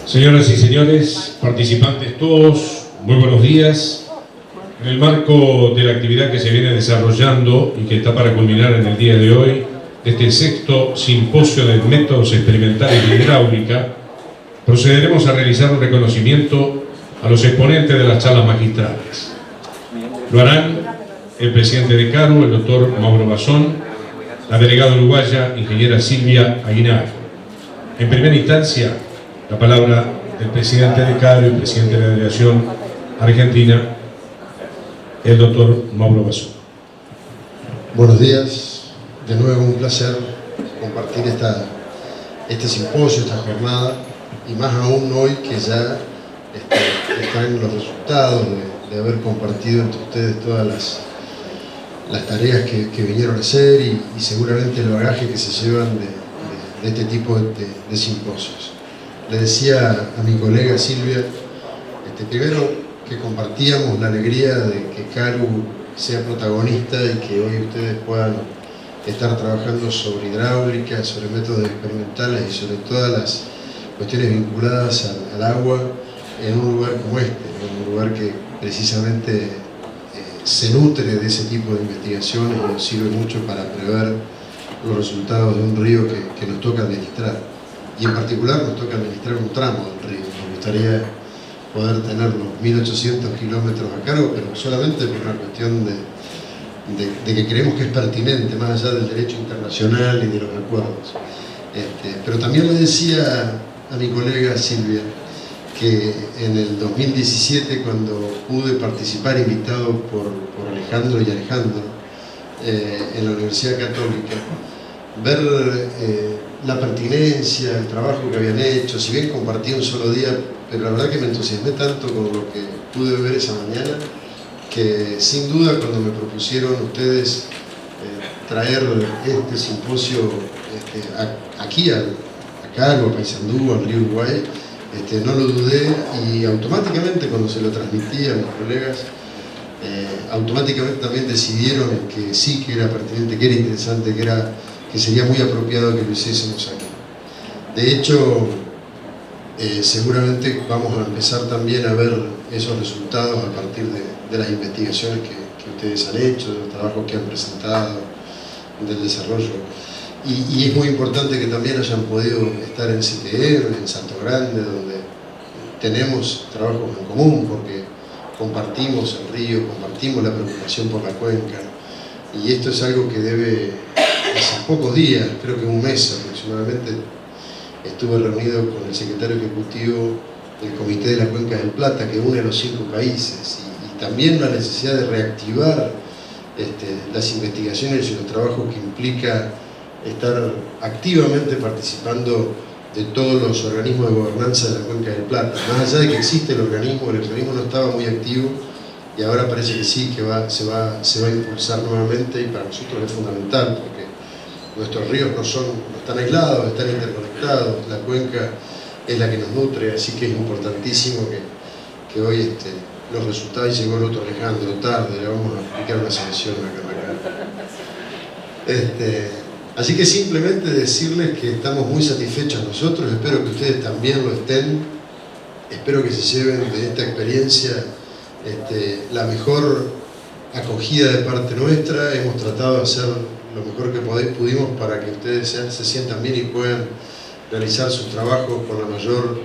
Señoras y señores, participantes todos, muy buenos días. En el marco de la actividad que se viene desarrollando y que está para culminar en el día de hoy, este sexto simposio de métodos experimentales de hidráulica, procederemos a realizar un reconocimiento a los exponentes de las charlas magistrales. Lo harán el presidente de CARU, el doctor Mauro Basón, la delegada uruguaya, ingeniera Silvia Aguinar. En primera instancia, la palabra del presidente de CARU y presidente de la delegación argentina, el doctor Mauro Basón. Buenos días, de nuevo un placer compartir este simposio, esta jornada, y más aún hoy que ya están los resultados de haber compartido entre ustedes todas las tareas que vinieron a hacer y seguramente el bagaje que se llevan de este tipo de simposios. Le decía a mi colega Silvia, primero que compartíamos la alegría de que CARU sea protagonista y que hoy ustedes puedan estar trabajando sobre hidráulica, sobre métodos experimentales y sobre todas las cuestiones vinculadas al agua en un lugar como este, en un lugar que precisamente se nutre de ese tipo de investigaciones y nos sirve mucho para prever los resultados de un río que nos toca administrar. Y en particular nos toca administrar un tramo del río. Nos gustaría poder tener los 1800 kilómetros a cargo, pero solamente por una cuestión de que creemos que es pertinente, más allá del derecho internacional y de los acuerdos. Pero también le decía a mi colega Silvia que en el 2017, cuando pude participar invitado por Alejandro y Alejandro en la Universidad Católica, ver la pertinencia, el trabajo que habían hecho, si bien compartí un solo día, pero la verdad que me entusiasmé tanto con lo que pude ver esa mañana, que sin duda cuando me propusieron ustedes traer este simposio aquí a CARU, a Paysandú, al río Uruguay, no lo dudé y automáticamente cuando se lo transmití a mis colegas, automáticamente también decidieron que sí, que era pertinente, que era interesante, que sería muy apropiado que lo hiciésemos aquí. De hecho, seguramente vamos a empezar también a ver esos resultados a partir de las investigaciones que ustedes han hecho, de los trabajos que han presentado, del desarrollo. Y es muy importante que también hayan podido estar en CTR, en Salto Grande, donde tenemos trabajos en común, porque compartimos el río, compartimos la preocupación por la cuenca, y esto es algo que debe, hace pocos días, creo que un mes aproximadamente, estuve reunido con el secretario ejecutivo del Comité de la Cuenca del Plata, que une a los 5 países, y también la necesidad de reactivar las investigaciones y los trabajos que implica estar activamente participando de todos los organismos de gobernanza de la Cuenca del Plata. Más allá de que existe el organismo no estaba muy activo y ahora parece que sí, que se va a impulsar nuevamente, y para nosotros es fundamental porque nuestros ríos no están aislados, están interconectados, la cuenca es la que nos nutre, así que es importantísimo que hoy los resultados, y llegó el otro Alejandro tarde, le vamos a explicar una sesión acá. Así que simplemente decirles que estamos muy satisfechos nosotros, espero que ustedes también lo estén, espero que se lleven de esta experiencia la mejor acogida de parte nuestra. Hemos tratado de hacer lo mejor que pudimos para que ustedes se sientan bien y puedan realizar sus trabajos con la mayor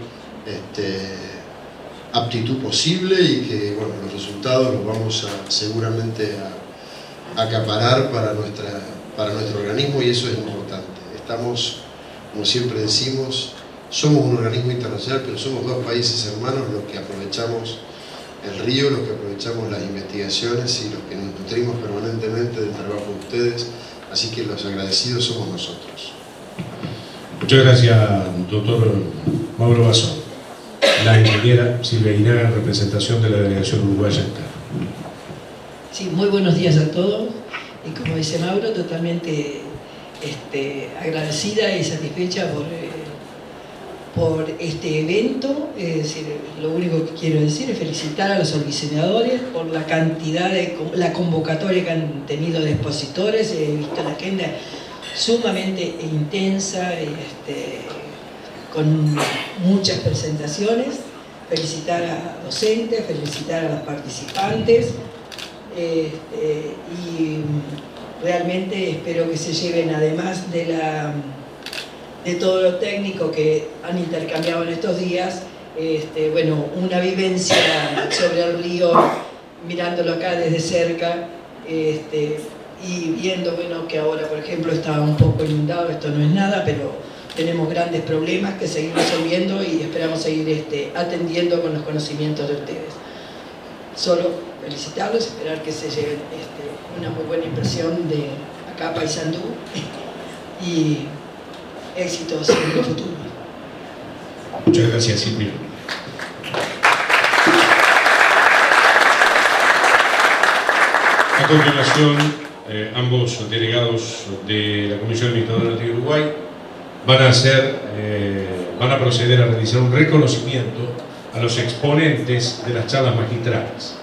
aptitud posible, y que bueno, los resultados los vamos seguramente a acaparar para nuestro organismo, y eso es importante. Estamos, como siempre decimos, somos un organismo internacional, pero somos 2 países hermanos los que aprovechamos el río, los que aprovechamos las investigaciones y los que nos nutrimos permanentemente del trabajo de ustedes, así que los agradecidos somos nosotros. Muchas gracias, doctor Mauro Basón. La ingeniera Silvia Aguinar, en representación de la delegación uruguaya en CARU. Sí, muy buenos días a todos. Y como dice Mauro, totalmente agradecida y satisfecha por este evento. Es decir, lo único que quiero decir es felicitar a los organizadores por la cantidad la convocatoria que han tenido de expositores. He visto la agenda sumamente intensa, con muchas presentaciones, felicitar a docentes, felicitar a los participantes, y realmente espero que se lleven, además de todo lo técnico que han intercambiado en estos días, bueno, una vivencia sobre el río, mirándolo acá desde cerca, y viendo, bueno, que ahora, por ejemplo, está un poco inundado. Esto no es nada, pero tenemos grandes problemas que seguir resolviendo y esperamos seguir atendiendo con los conocimientos de ustedes. Solo felicitarlos, esperar que se lleven una muy buena impresión de acá, Paysandú, y éxitos en el futuro. Muchas gracias, Silvia. A continuación, ambos delegados de la Comisión Administradora Norte de Uruguay van a proceder a realizar un reconocimiento a los exponentes de las charlas magistrales.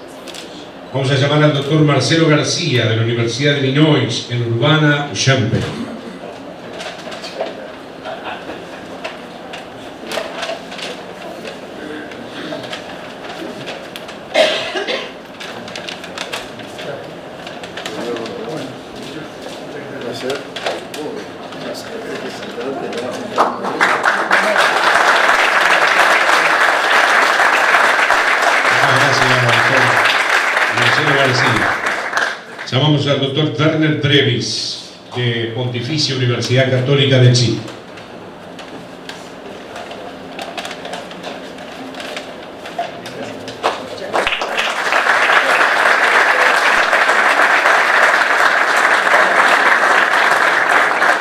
Vamos a llamar al doctor Marcelo García, de la Universidad de Illinois, en Urbana-Champaign. Llamamos al doctor Werner Brevis, de Pontificia Universidad Católica de Chile.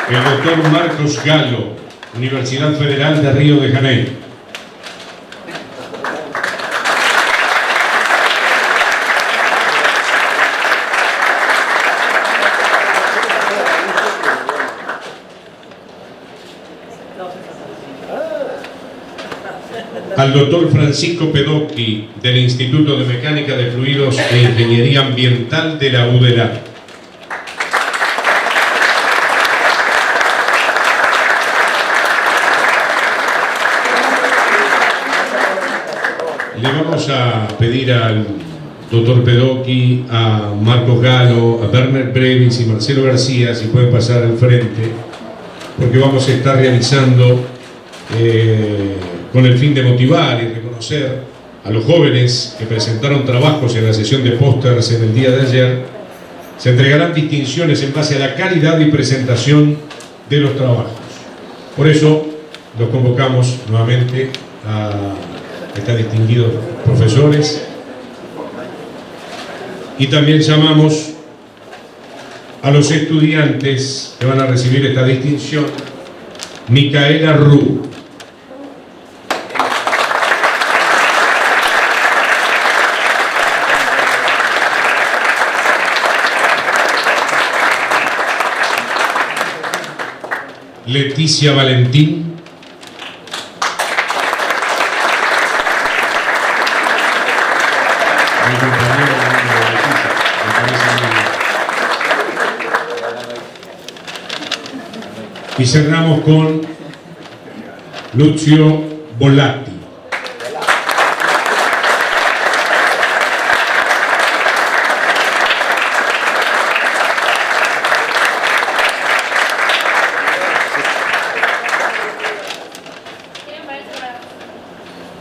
El doctor Marcos Galo, Universidad Federal de Río de Janeiro. Al doctor Francisco Pedocchi, del Instituto de Mecánica de Fluidos e Ingeniería Ambiental de la UDELA. Le vamos a pedir al doctor Pedocchi, a Marcos Galo, a Werner Brevis y Marcelo García si pueden pasar al frente, porque vamos a estar realizando con el fin de motivar y reconocer a los jóvenes que presentaron trabajos en la sesión de pósters en el día de ayer. Se entregarán distinciones en base a la calidad y presentación de los trabajos. Por eso los convocamos nuevamente a estos distinguidos profesores, y también llamamos a los estudiantes que van a recibir esta distinción. Micaela Ru, Leticia Valentín, y cerramos con Lucio Volatti.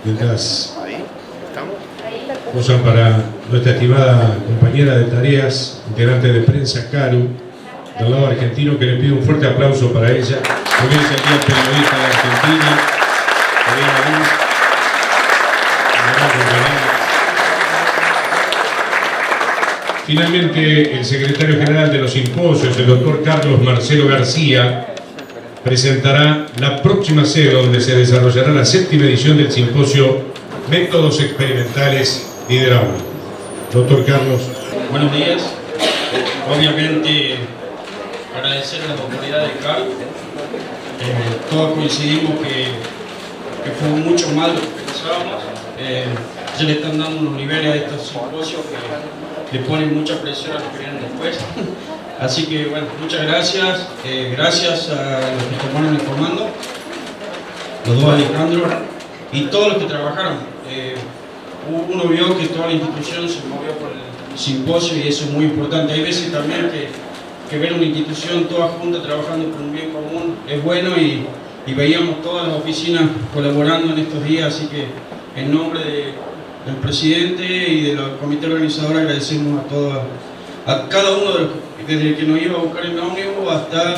Mientras posan para nuestra estimada compañera de tareas, integrante de prensa, Caru, del lado argentino, que le pido un fuerte aplauso para ella. También es aquí el periodista de Argentina, Finalmente, el secretario general de los simposios, el doctor Carlos Marcelo García, presentará la próxima sede donde se desarrollará la 7ª edición del simposio Métodos Experimentales de Hidráulica. Doctor Carlos. Buenos días. Obviamente, agradecer a la autoridad de CAL. Todos coincidimos que fue mucho más de lo que pensábamos. Ya le están dando unos niveles a estos simposios que le ponen mucha presión a los que vienen después. Así que, bueno, muchas gracias. Gracias a los que estuvieron informando. los dos Alejandro y todos los que trabajaron. Uno vio que toda la institución se movió por el simposio y eso es muy importante. Hay veces también que ver una institución toda junta trabajando por un bien común es bueno y veíamos todas las oficinas colaborando en estos días, así que en nombre del presidente y del comité organizador agradecemos a cada uno de los, desde el que nos iba a buscar en ómnibus hasta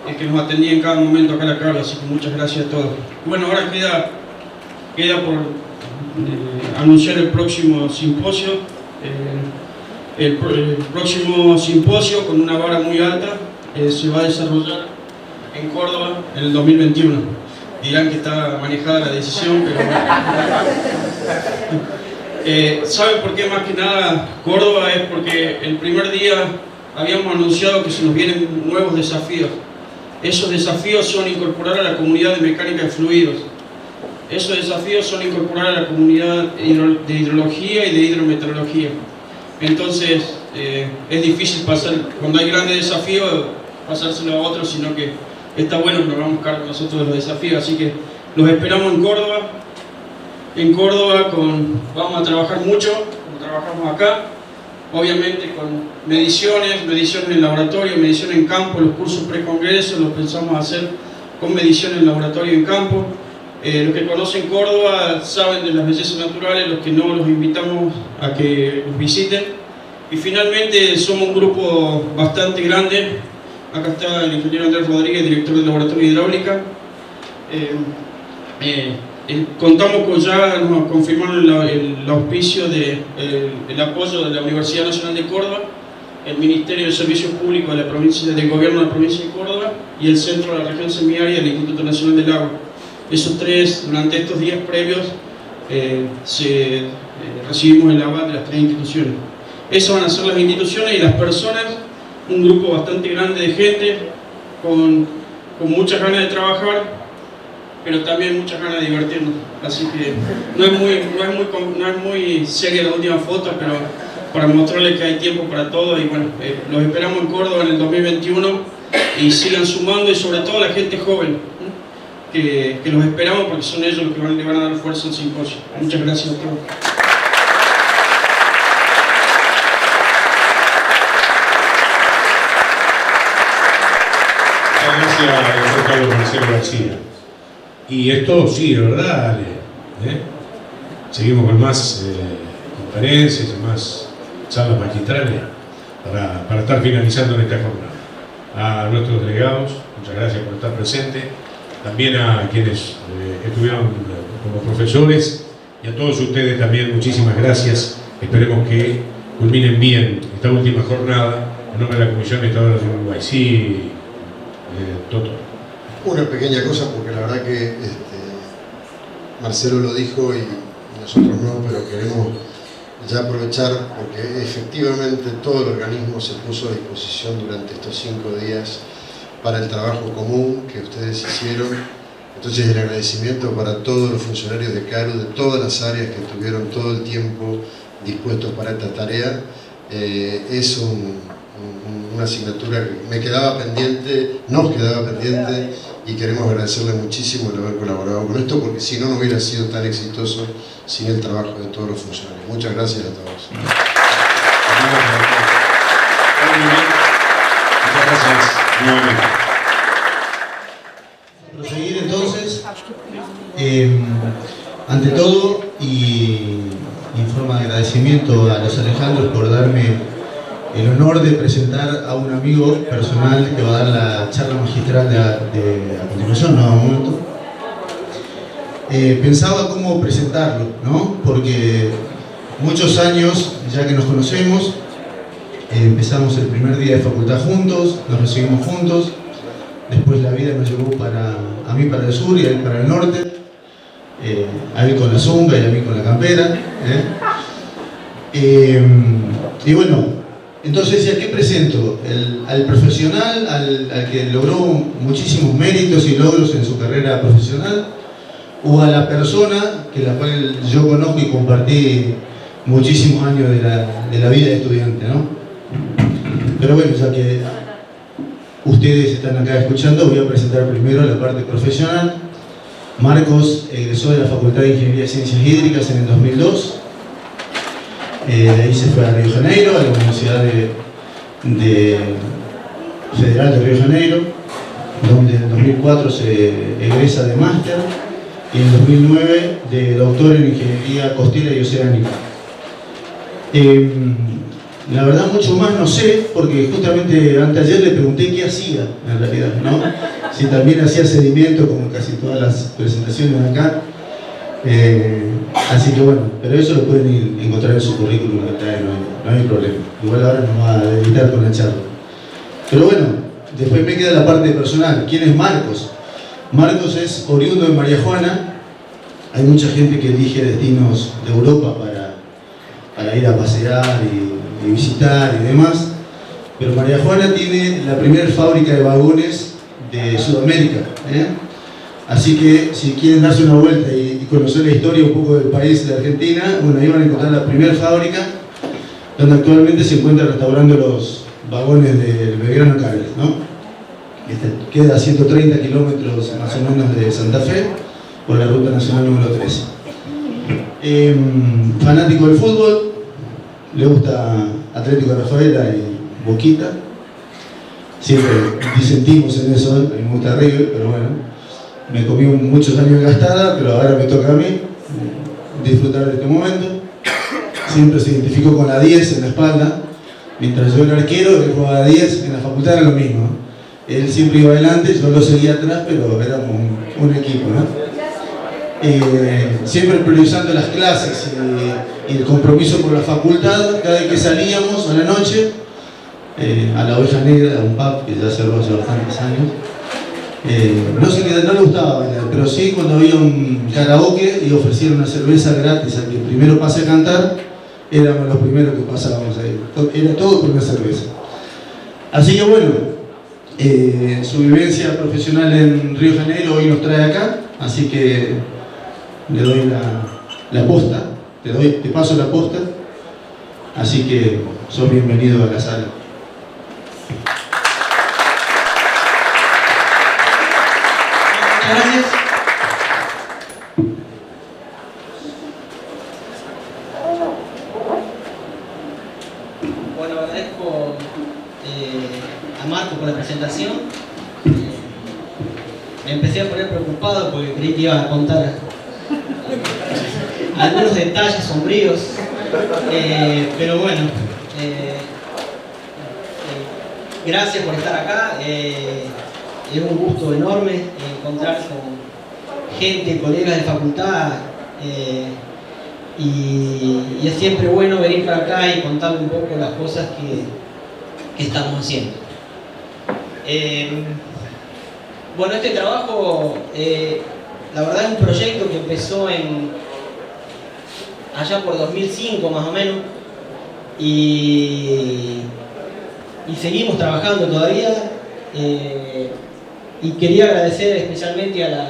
el que nos atendía en cada momento acá en la Carla, así que muchas gracias a todos. Bueno, ahora queda por anunciar el próximo simposio. El próximo simposio con una vara muy alta se va a desarrollar en Córdoba en el 2021. Dirán que está manejada la decisión, pero ¿saben por qué más que nada Córdoba? Es porque el primer día habíamos anunciado que se nos vienen nuevos desafíos. Esos desafíos son incorporar a la comunidad de mecánica de fluidos. Esos desafíos son incorporar a la comunidad de hidrología y de hidrometeorología. Entonces es difícil pasar, cuando hay grandes desafíos, pasárselo a otros, sino que está bueno que nos hagamos cargo nosotros de los desafíos. Así que los esperamos en Córdoba. En Córdoba vamos a trabajar mucho, como trabajamos acá, obviamente con mediciones en laboratorio, mediciones en campo. Los cursos precongresos los pensamos hacer con mediciones en laboratorio en campo. Los que conocen Córdoba saben de las bellezas naturales, los que no los invitamos a que los visiten. Y finalmente somos un grupo bastante grande. Acá está el ingeniero Andrés Rodríguez, director del laboratorio de hidráulica. Contamos con ya, nos confirmaron el auspicio el apoyo de la Universidad Nacional de Córdoba, el Ministerio de Servicios Públicos del Gobierno de la Provincia de Córdoba y el Centro de la Región Semiárida del Instituto Nacional del Agua. Esos tres, durante estos días previos, recibimos el aval de las tres instituciones. Esas van a ser las instituciones y las personas, un grupo bastante grande de gente, con muchas ganas de trabajar, pero también muchas ganas de divertirnos. Así que no es muy seria la última foto, pero para mostrarles que hay tiempo para todo. Y bueno, los esperamos en Córdoba en el 2021 y sigan sumando, y sobre todo la gente joven, que los esperamos porque son ellos los que le van a dar fuerza al simposio. Muchas gracias a todos. Muchas gracias, doctor Carlos Marcelo García. Y esto sigue, ¿verdad, Ale? Seguimos con más conferencias y más charlas magistrales para estar finalizando en esta jornada. A nuestros delegados, muchas gracias por estar presentes. También a quienes estuvieron como profesores y a todos ustedes también muchísimas gracias. Esperemos que culminen bien esta última jornada en nombre de la Comisión Estadora de Uruguay. Sí, Toto. Una pequeña cosa, porque la verdad que Marcelo lo dijo y nosotros no, pero queremos ya aprovechar porque efectivamente todo el organismo se puso a disposición durante estos 5 días para el trabajo común que ustedes hicieron. Entonces el agradecimiento para todos los funcionarios de CARU, de todas las áreas que estuvieron todo el tiempo dispuestos para esta tarea. Es una asignatura que me quedaba pendiente, nos quedaba pendiente, y queremos agradecerle muchísimo el haber colaborado con esto, porque si no, no hubiera sido tan exitoso sin el trabajo de todos los funcionarios. Muchas gracias a todos. Muchas gracias nuevamente. Proseguir entonces, ante todo, y en forma de agradecimiento a los Alejandros por darme el honor de presentar a un amigo personal que va a dar la charla magistral a continuación, no a un momento. Pensaba cómo presentarlo, ¿no? Porque muchos años ya que nos conocemos, empezamos el primer día de facultad juntos, nos recibimos juntos, después la vida nos llevó a mí para el sur y a él para el norte, a él con la zunga y a mí con la campera. Y bueno, entonces, ¿a qué presento? ¿Al profesional, al que logró muchísimos méritos y logros en su carrera profesional? ¿O a la persona que la cual yo conozco y compartí muchísimos años de la vida de estudiante, ¿no? Pero bueno, ya que ustedes están acá escuchando, voy a presentar primero la parte profesional. Marcos egresó de la Facultad de Ingeniería y Ciencias Hídricas en el 2002. De ahí se fue a Río de Janeiro, a la Universidad Federal de Río de Janeiro, donde en el 2004 se egresa de máster y en el 2009 de doctor en Ingeniería Costera y Oceánica. La verdad mucho más no sé, porque justamente anteayer le pregunté qué hacía en realidad, ¿no? Si también hacía sedimento como casi todas las presentaciones de acá. Así que bueno, pero eso lo pueden encontrar en su currículum, no hay problema. Igual ahora nos va a deleitar con la charla. Pero bueno, después me queda la parte personal. ¿Quién es Marcos? Marcos es oriundo de María Juana. Hay mucha gente que elige destinos de Europa para ir a pasear y visitar y demás. Pero María Juana tiene la primera fábrica de vagones de Sudamérica. Así que si quieren darse una vuelta y conocer la historia un poco del país de Argentina, bueno, ahí van a encontrar la primera fábrica, donde actualmente se encuentran restaurando los vagones del Belgrano Carles, ¿no? Queda a 130 kilómetros más o menos de Santa Fe, por la ruta nacional número 13. Fanático del fútbol, le gusta Atlético de Rafaela y Boquita. Siempre disentimos en eso, a mí me gusta River, pero bueno. Me comí muchos años de gastada, pero ahora me toca a mí disfrutar de este momento. Siempre se identificó con la 10 en la espalda. Mientras yo era arquero, él jugaba 10, en la facultad era lo mismo. Él siempre iba adelante, yo lo seguía atrás, pero éramos un equipo, ¿no? Siempre priorizando las clases y el compromiso por la facultad. Cada vez que salíamos a la noche, a la Oveja Negra, a un pub que ya cerró hace bastantes años. No le gustaba bailar, pero sí cuando había un karaoke y ofrecían una cerveza gratis al que primero pase a cantar, éramos los primeros que pasábamos ahí. Era todo por una cerveza. Así que bueno, su vivencia profesional en Río de Janeiro hoy nos trae acá, así que le doy la posta, te paso la posta, así que sos bienvenido a la sala. Gracias. Bueno, agradezco a Marco por la presentación. Me empecé a poner preocupado porque creí que iba a contar algunos detalles sombríos, pero bueno, gracias por estar acá. Es un gusto enorme encontrar con gente, colegas de facultad, y es siempre bueno venir para acá y contar un poco las cosas que estamos haciendo. Bueno, este trabajo, la verdad es un proyecto que empezó allá por 2005 más o menos, y seguimos trabajando todavía. Y quería agradecer especialmente a la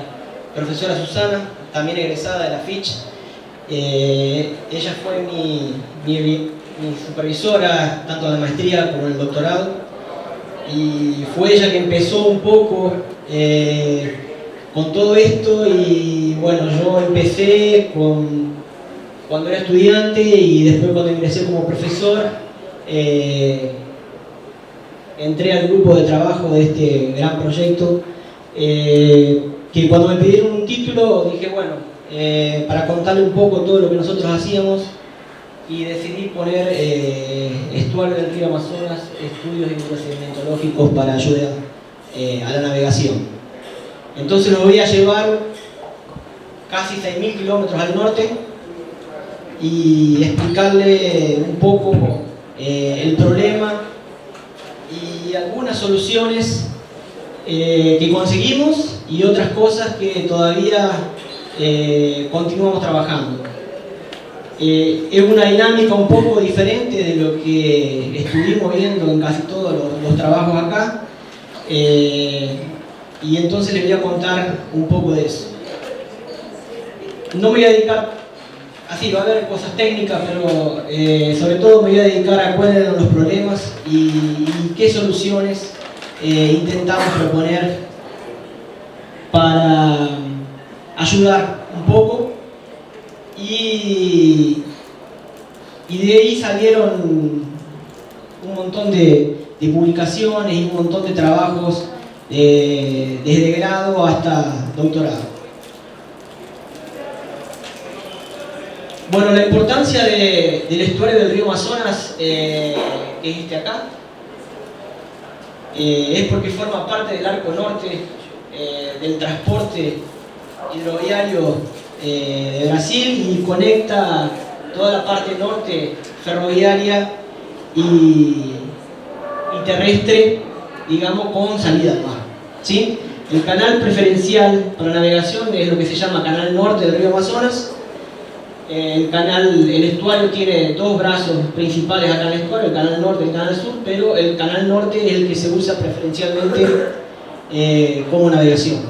profesora Susana, también egresada de la FICH. Ella fue mi supervisora tanto de maestría como el doctorado, y fue ella que empezó un poco con todo esto. Y bueno, yo empecé cuando era estudiante y después cuando ingresé como profesor. Entré al grupo de trabajo de este gran proyecto, que cuando me pidieron un título dije, bueno, para contarle un poco todo lo que nosotros hacíamos, y decidí poner Estuario del Río Amazonas, estudios hidrosedimentológicos para ayudar a la navegación. Entonces lo voy a llevar casi 6.000 kilómetros al norte y explicarle un poco el problema y algunas soluciones que conseguimos y otras cosas que todavía continuamos trabajando. Es una dinámica un poco diferente de lo que estuvimos viendo en casi todos los trabajos acá, y entonces les voy a contar un poco de eso. No me voy a dedicar, así va a haber cosas técnicas, pero sobre todo me voy a dedicar a cuáles eran los problemas y qué soluciones intentamos proponer para ayudar un poco, y de ahí salieron un montón de publicaciones y un montón de trabajos desde grado hasta doctorado. Bueno, la importancia del estuario del río Amazonas, que es este acá, es porque forma parte del arco norte del transporte hidroviario de Brasil y conecta toda la parte norte ferroviaria y terrestre, digamos, con salida al mar, ¿sí? El canal preferencial para navegación es lo que se llama Canal Norte del río Amazonas. El estuario tiene dos brazos principales acá en el estuario, el canal norte y el canal sur, pero el canal norte es el que se usa preferencialmente como navegación.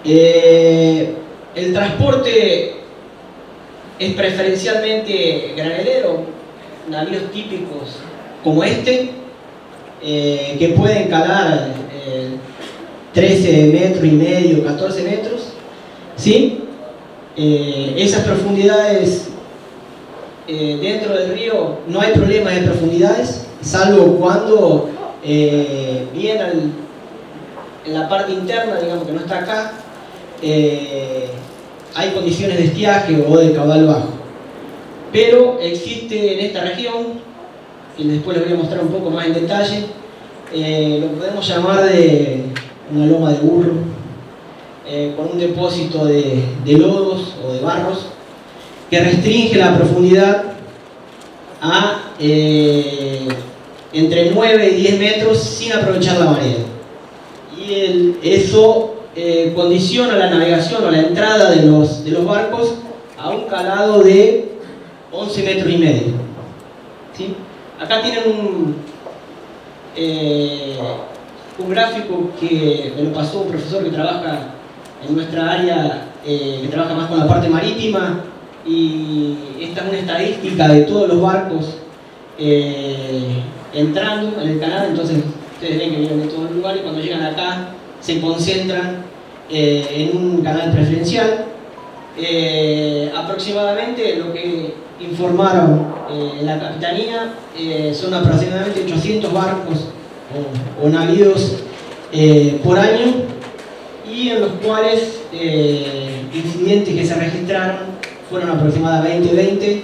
El transporte es preferencialmente granelero, navíos típicos como este, que pueden calar 13 metros y medio, 14 metros, ¿sí? Esas profundidades dentro del río no hay problemas de profundidades, salvo cuando bien en la parte interna, digamos que no está acá, hay condiciones de estiaje o de caudal bajo. Pero existe en esta región, y después les voy a mostrar un poco más en detalle, lo podemos llamar de una loma de burro, con un depósito de lodos o de barros que restringe la profundidad a entre 9 y 10 metros sin aprovechar la marea. Y eso condiciona la navegación o la entrada de los barcos a un calado de 11 metros y medio. ¿Sí? Acá tienen un gráfico que me lo pasó un profesor que trabaja en nuestra área, que trabaja más con la parte marítima, y esta es una estadística de todos los barcos entrando en el canal. Entonces ustedes ven que vienen de todos los lugares y cuando llegan acá se concentran en un canal preferencial. Aproximadamente lo que informaron en la capitanía son aproximadamente 800 barcos o navíos por año, y en los cuales incidentes que se registraron fueron aproximadamente 20.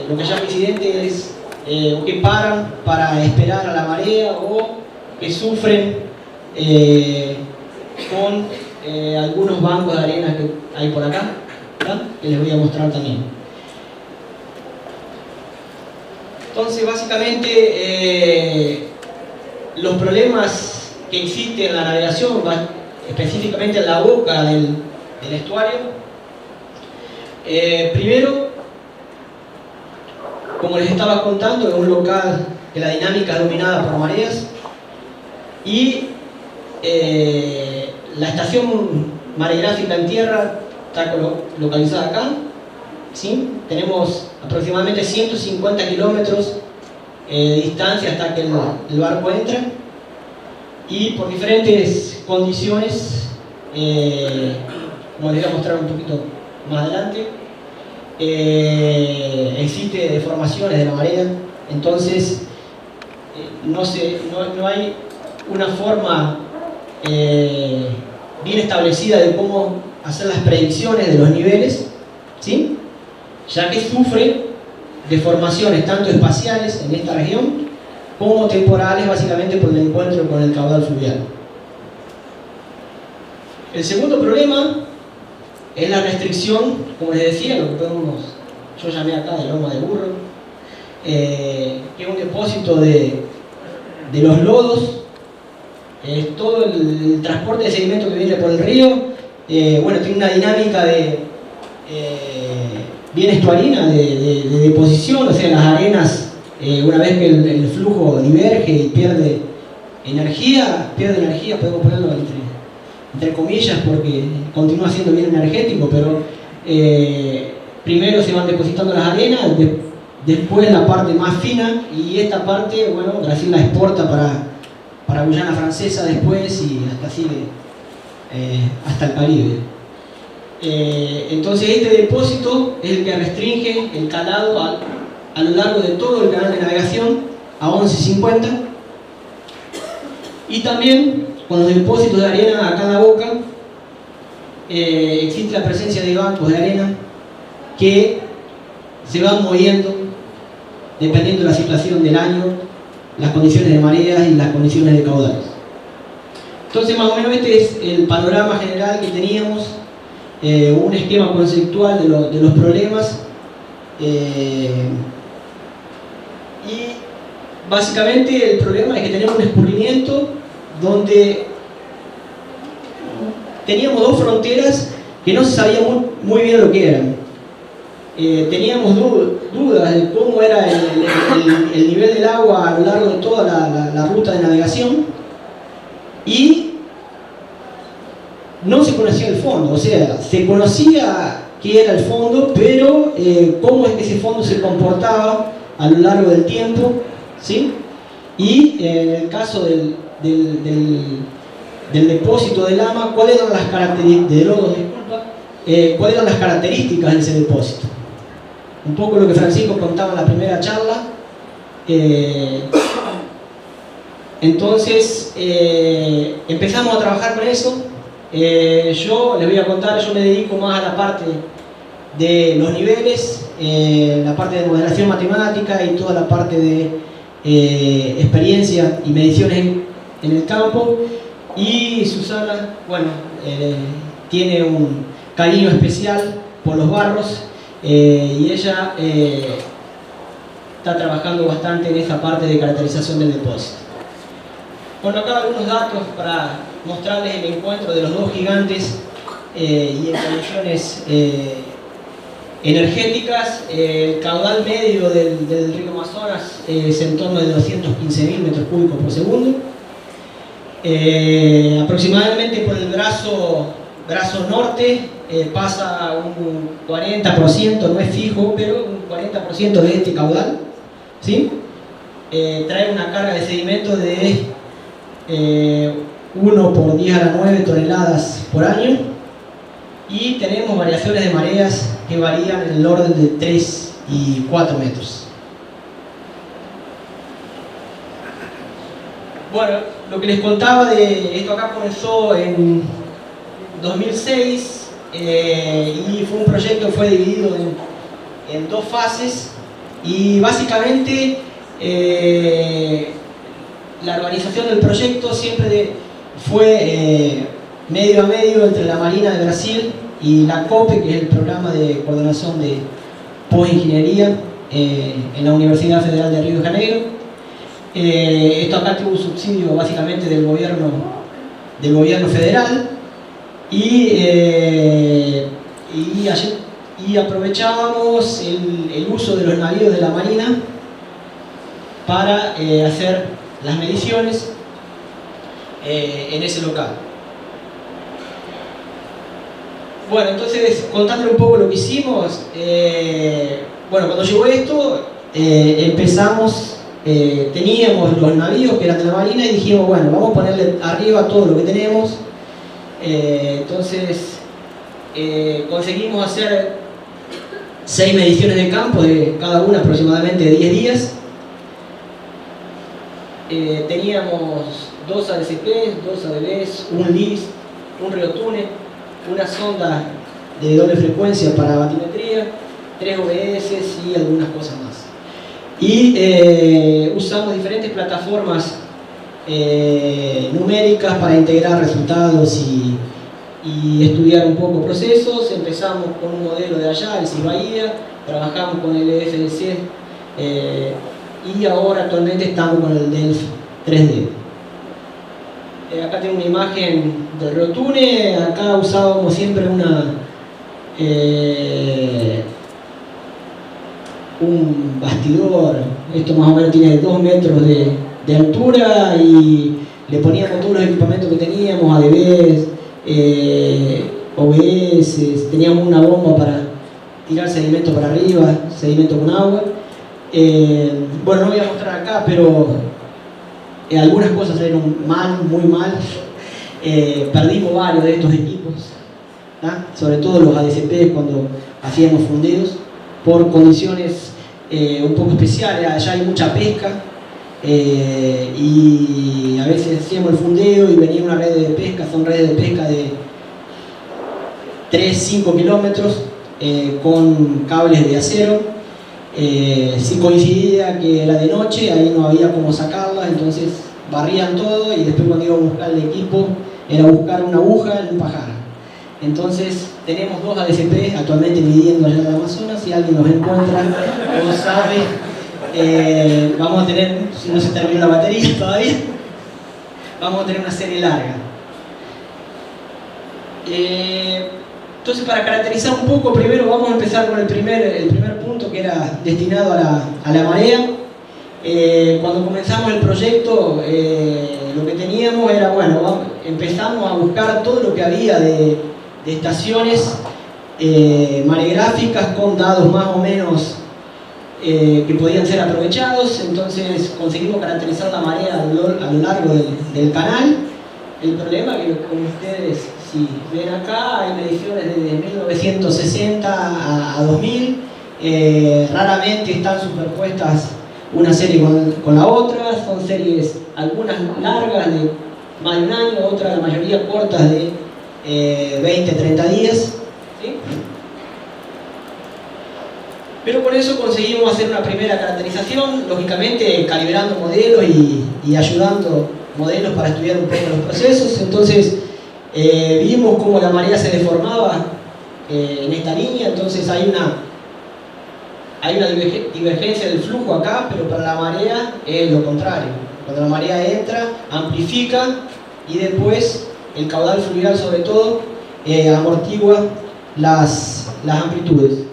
Lo que llama incidente es o que paran para esperar a la marea o que sufren con algunos bancos de arena que hay por acá, ¿verdad? Que les voy a mostrar también. Entonces, básicamente, los problemas que existen en la navegación, específicamente en la boca del estuario, primero, como les estaba contando, es un local que la dinámica es dominada por mareas, y la estación maregráfica en tierra está localizada acá, ¿sí? Tenemos aproximadamente 150 kilómetros de distancia hasta que el barco entra, y por diferentes condiciones, como les voy a mostrar un poquito más adelante, existe deformaciones de la marea. Entonces no hay una forma bien establecida de cómo hacer las predicciones de los niveles, ¿sí? Ya que sufre deformaciones tanto espaciales en esta región como temporales, básicamente por el encuentro con el caudal fluvial. El segundo problema es la restricción, como les decía, lo que yo llamé acá de loma de burro, que es un depósito de los lodos. Todo el transporte de sedimento que viene por el río, bueno, tiene una dinámica bien estuarina de deposición, o sea, las arenas, una vez que el flujo diverge y pierde energía, podemos ponerlo entre comillas porque continúa siendo bien energético, pero primero se van depositando las arenas, después la parte más fina, y esta parte, bueno, Brasil la exporta para Guyana Francesa después, y hasta sigue hasta el Caribe. Entonces este depósito es el que restringe el calado a lo largo de todo el canal de navegación a 11,50, y también con los depósitos de arena a cada boca existe la presencia de bancos de arena que se van moviendo dependiendo de la situación del año, las condiciones de mareas y las condiciones de caudales. Entonces más o menos este es el panorama general que teníamos, un esquema conceptual de los problemas, y básicamente el problema es que tenemos un escurrimiento donde teníamos dos fronteras que no se sabía muy bien lo que eran. Teníamos dudas de cómo era el nivel del agua a lo largo de toda la ruta de navegación, y no se conocía el fondo. O sea, se conocía qué era el fondo, pero cómo es que ese fondo se comportaba a lo largo del tiempo, ¿sí? Y en el caso del depósito de lama, ¿cuáles eran las cuáles eran las características de ese depósito? Un poco lo que Francisco contaba en la primera charla. Entonces empezamos a trabajar con eso. Yo les voy a contar, yo me dedico más a la parte de los niveles, la parte de modelación matemática y toda la parte de experiencia y mediciones en el campo. Y Susana, bueno, tiene un cariño especial por los barros, y ella está trabajando bastante en esta parte de caracterización del depósito. Bueno, acá algunos datos para mostrarles el encuentro de los dos gigantes y en condiciones energéticas. El caudal medio del río Amazonas es en torno de 215.000 metros cúbicos por segundo. Aproximadamente por el brazo norte pasa un 40%, no es fijo, pero un 40% de este caudal, ¿sí? Trae una carga de sedimento de 1 por 10 a la 9 toneladas por año, y tenemos variaciones de mareas que varían en el orden de 3 y 4 metros. Bueno, lo que les contaba de esto acá comenzó en 2006, y fue un proyecto que fue dividido en dos fases, y básicamente la organización del proyecto siempre fue medio a medio entre la Marina de Brasil y la COPE, que es el programa de coordinación de postingeniería en la Universidad Federal de Río de Janeiro. Esto acá tuvo un subsidio básicamente del gobierno federal, y aprovechábamos el uso de los navíos de la Marina para hacer las mediciones en ese local. Bueno, entonces contándole un poco lo que hicimos, bueno, cuando llegó esto, empezamos, teníamos los navíos que eran de la Marina, y dijimos, bueno, vamos a ponerle arriba todo lo que tenemos. Entonces conseguimos hacer 6 mediciones de campo, de cada una aproximadamente de 10 días. Teníamos 2 ADCPs, 2 ADBs, un LIS, un Riotune, una sonda de doble frecuencia para batimetría, 3 OBS y algunas cosas más. Y usamos diferentes plataformas numéricas para integrar resultados y estudiar un poco procesos. Empezamos con un modelo de allá, el CIBAIA, trabajamos con el FDC, y ahora actualmente estamos con el DELF 3D. Acá tengo una imagen del Riotune. Acá usábamos siempre un bastidor. Esto más o menos tiene 2 metros de altura, y le poníamos todos los equipamientos que teníamos, ADBs, OBS, teníamos una bomba para tirar sedimento para arriba, sedimento con agua. Bueno, no voy a mostrar acá, pero algunas cosas salieron mal, muy mal. Perdimos varios de estos equipos, ¿tá? Sobre todo los ADCP cuando hacíamos fundeos, por condiciones un poco especiales. Allá hay mucha pesca y a veces hacíamos el fundeo y venía una red de pesca, son redes de pesca de 3-5 kilómetros con cables de acero. Si coincidía que era de noche, ahí no había cómo sacarla, entonces barrían todo y después cuando iba a buscar el equipo era buscar una aguja en un pajar. Entonces tenemos 2 ADCP actualmente midiendo allá en el Amazonas. Si alguien nos encuentra o sabe, vamos a tener, si no se termina la batería todavía, vamos a tener una serie larga. Entonces, para caracterizar un poco, primero vamos a empezar con el primer punto, que era destinado a la marea. Cuando comenzamos el proyecto, lo que teníamos era, bueno, empezamos a buscar todo lo que había de estaciones maregráficas con dados más o menos que podían ser aprovechados. Entonces conseguimos caracterizar la marea a lo largo del canal. El problema es que, como ustedes, si ven acá, hay mediciones desde 1960 a 2000, raramente están superpuestas una serie con la otra, son series algunas largas de más de un año, otras la mayoría cortas de 20-30 días, ¿sí? Pero con eso conseguimos hacer una primera caracterización, lógicamente calibrando modelos y ayudando modelos para estudiar un poco los procesos. Entonces vimos cómo la marea se deformaba en esta línea. Entonces hay una divergencia del flujo acá, pero para la marea es lo contrario. Cuando la marea entra, amplifica y después el caudal fluvial, sobre todo, amortigua las amplitudes.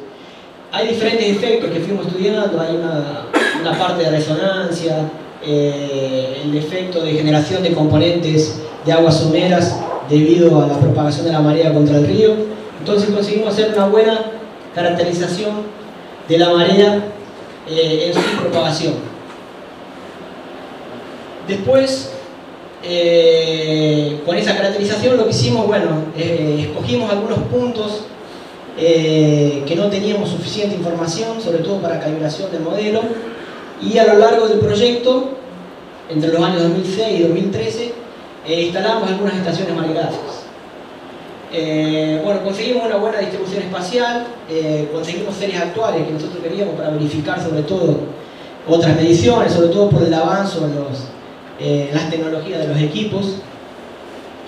Hay diferentes efectos que fuimos estudiando. Hay una parte de resonancia, el efecto de generación de componentes de aguas someras debido a la propagación de la marea contra el río. Entonces conseguimos hacer una buena caracterización de la marea en su propagación. Después, con esa caracterización lo que hicimos, bueno, escogimos algunos puntos que no teníamos suficiente información, sobre todo para calibración del modelo, y a lo largo del proyecto, entre los años 2006 y 2013, instalamos algunas estaciones maregráficas. Bueno, conseguimos una buena distribución espacial, conseguimos series actuales que nosotros queríamos para verificar sobre todo otras mediciones, sobre todo por el avance en las tecnologías de los equipos,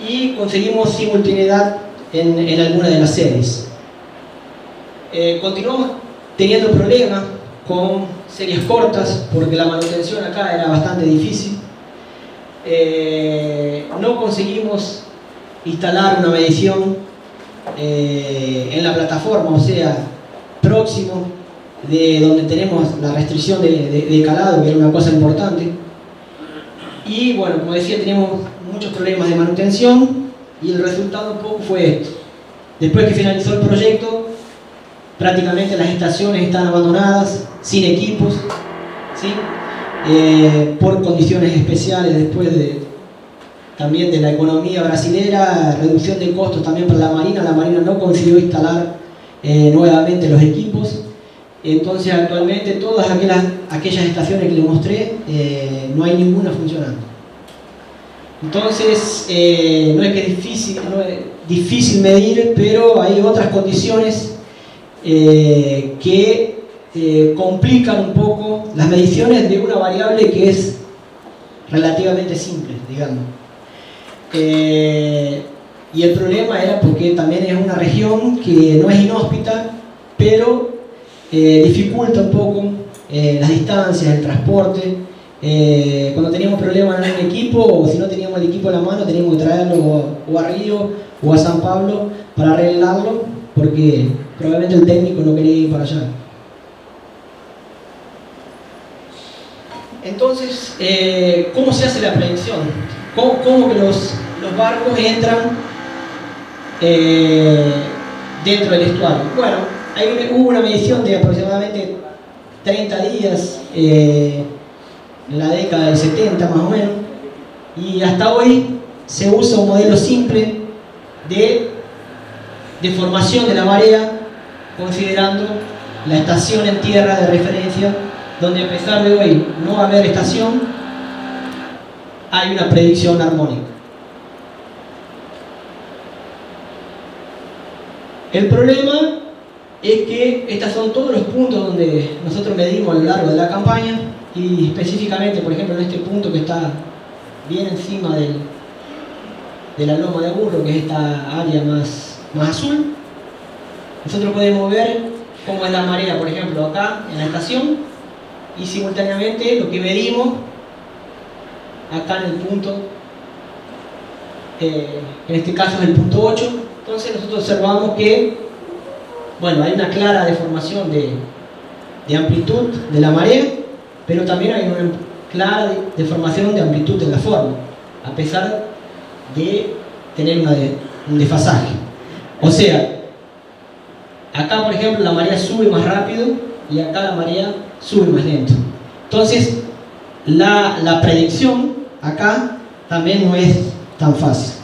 y conseguimos simultaneidad en algunas de las series. Continuamos teniendo problemas con series cortas porque la manutención acá era bastante difícil. No conseguimos instalar una medición en la plataforma, o sea, próximo de donde tenemos la restricción de calado, que era una cosa importante. Y bueno, como decía, teníamos muchos problemas de manutención y el resultado un poco fue esto. Después que finalizó el proyecto, prácticamente las estaciones están abandonadas, sin equipos, ¿sí? Por condiciones especiales después también de la economía brasilera, reducción de costos también para la Marina no consiguió instalar nuevamente los equipos. Entonces actualmente todas aquellas estaciones que les mostré, no hay ninguna funcionando. Entonces no es que es difícil medir, pero hay otras condiciones que complican un poco las mediciones de una variable que es relativamente simple, digamos. Y el problema era porque también es una región que no es inhóspita, pero dificulta un poco las distancias, el transporte. Cuando teníamos problemas en el equipo, o si no teníamos el equipo en la mano, teníamos que traerlo o a Río o a San Pablo para arreglarlo, porque probablemente el técnico no quería ir para allá. Entonces, ¿cómo se hace la predicción? ¿Cómo que los barcos entran dentro del estuario? Bueno, hubo una medición de aproximadamente 30 días en la década del 70 más o menos, y hasta hoy se usa un modelo simple de formación de la marea, considerando la estación en tierra de referencia, donde a pesar de hoy no haber estación, hay una predicción armónica. El problema es que estos son todos los puntos donde nosotros medimos a lo largo de la campaña, y específicamente, por ejemplo, en este punto que está bien encima de la loma de Burro, que es esta área más azul, nosotros podemos ver cómo es la marea, por ejemplo, acá en la estación, y simultáneamente lo que medimos acá en el punto, en este caso es el punto 8. Entonces nosotros observamos que, bueno, hay una clara deformación de amplitud de la marea, pero también hay una clara deformación de amplitud de la forma, a pesar de tener un desfasaje. O sea, acá por ejemplo la marea sube más rápido y acá la marea sube más lento. Entonces la predicción acá también no es tan fácil.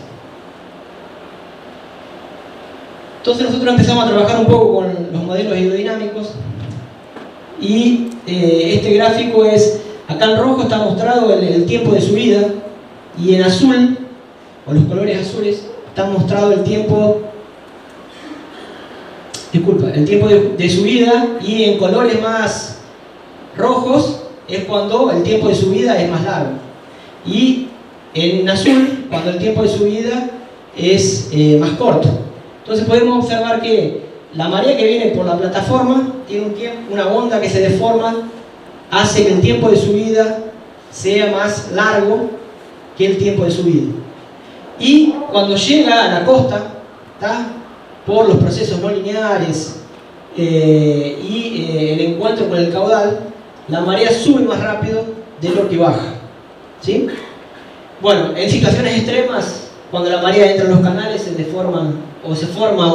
Entonces nosotros empezamos a trabajar un poco con los modelos hidrodinámicos, y este gráfico es, acá en rojo está mostrado el tiempo de subida, y en azul, o los colores azules, está mostrado el tiempo de subida, y en colores más rojos es cuando el tiempo de subida es más largo, y en azul cuando el tiempo de subida es más corto. Entonces podemos observar que la marea que viene por la plataforma tiene una onda que se deforma, hace que el tiempo de subida sea más largo que el tiempo de subida. Y cuando llega a la costa, ¿tá?, por los procesos no lineares el encuentro con el caudal, la marea sube más rápido de lo que baja, ¿sí? Bueno, en situaciones extremas, cuando la marea entra en los canales, se deforman o se forma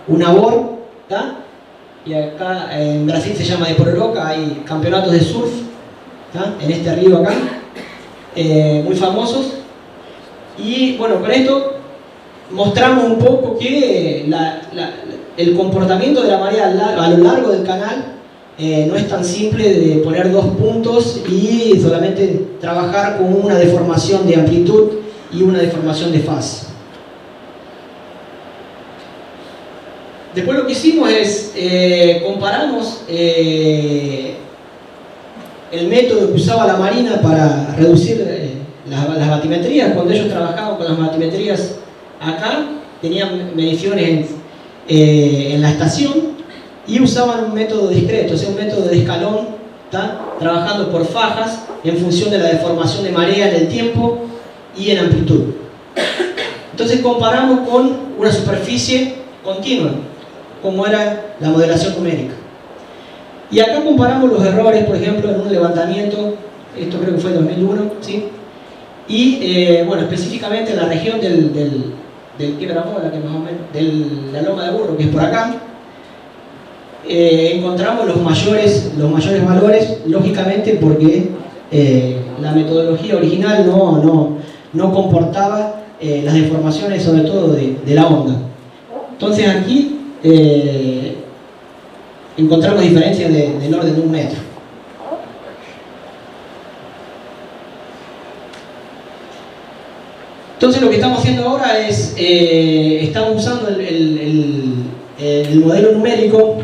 una bor, ¿tá? Y acá en Brasil se llama de Pororoca, hay campeonatos de surf, ¿tá?, en este río acá, muy famosos. Y bueno, con esto mostramos un poco que el comportamiento de la marea a lo largo del canal no es tan simple de poner dos puntos y solamente trabajar con una deformación de amplitud y una deformación de fase. Después lo que hicimos es comparamos el método que usaba la Marina para reducir las batimetrías. Cuando ellos trabajaban con las batimetrías acá, tenían mediciones en la estación y usaban un método discreto, o sea, un método de escalón, ¿tá?, trabajando por fajas en función de la deformación de marea en el tiempo y en amplitud. Entonces comparamos con una superficie continua, como era la modelación numérica. Y acá comparamos los errores, por ejemplo, en un levantamiento, esto creo que fue en 2001, ¿sí? Y bueno, específicamente en la región del Quiebramola, que más o menos, de la Loma de Burro, que es por acá, encontramos los mayores valores, lógicamente porque la metodología original no comportaba las deformaciones, sobre todo de la onda. Entonces aquí encontramos diferencias del orden de 1 metro. Entonces lo que estamos haciendo ahora es, estamos usando el modelo numérico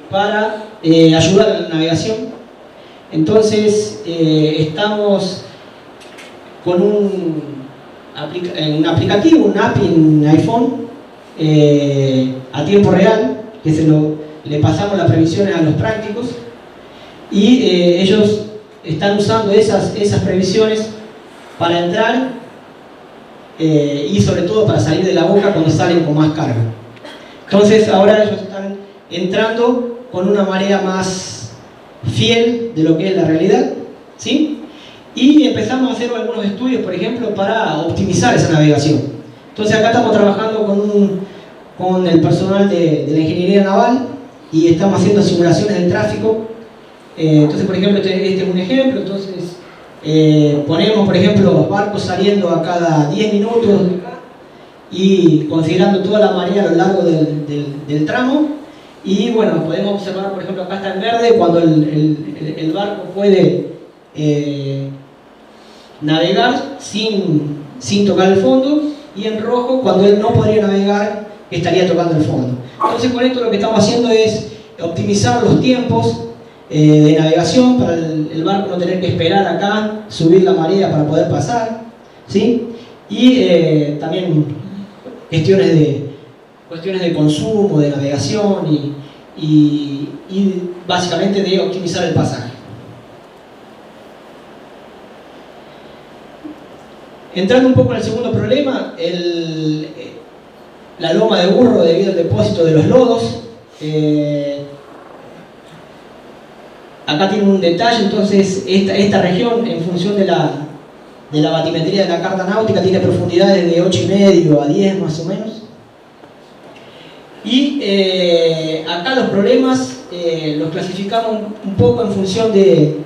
para ayudar a la navegación. Entonces estamos con un aplicativo, un API en iPhone, a tiempo real, que le pasamos las previsiones a los prácticos, y ellos están usando esas previsiones para entrar y sobre todo para salir de la boca cuando salen con más carga. Entonces ahora ellos están entrando con una marea más fiel de lo que es la realidad, ¿sí? Y empezamos a hacer algunos estudios, por ejemplo, para optimizar esa navegación. Entonces acá estamos trabajando con el personal de la ingeniería naval y estamos haciendo simulaciones del tráfico. Entonces, por ejemplo, este es un ejemplo. Entonces Ponemos, por ejemplo, barcos saliendo a cada 10 minutos y considerando toda la marea a lo largo del tramo. Y bueno, podemos observar, por ejemplo, acá está en verde cuando el barco puede navegar sin tocar el fondo, y en rojo cuando él no podría navegar, estaría tocando el fondo. Entonces con esto lo que estamos haciendo es optimizar los tiempos de navegación para el barco no tener que esperar acá, subir la marea para poder pasar, ¿sí? Y también cuestiones de consumo, de navegación y básicamente de optimizar el pasaje. Entrando un poco en el segundo problema, la loma de burro debido al depósito de los lodos. Acá tiene un detalle, entonces esta región, en función de la batimetría de la carta náutica, tiene profundidades de 8,5 a 10 más o menos. Y acá los problemas los clasificamos un poco en función de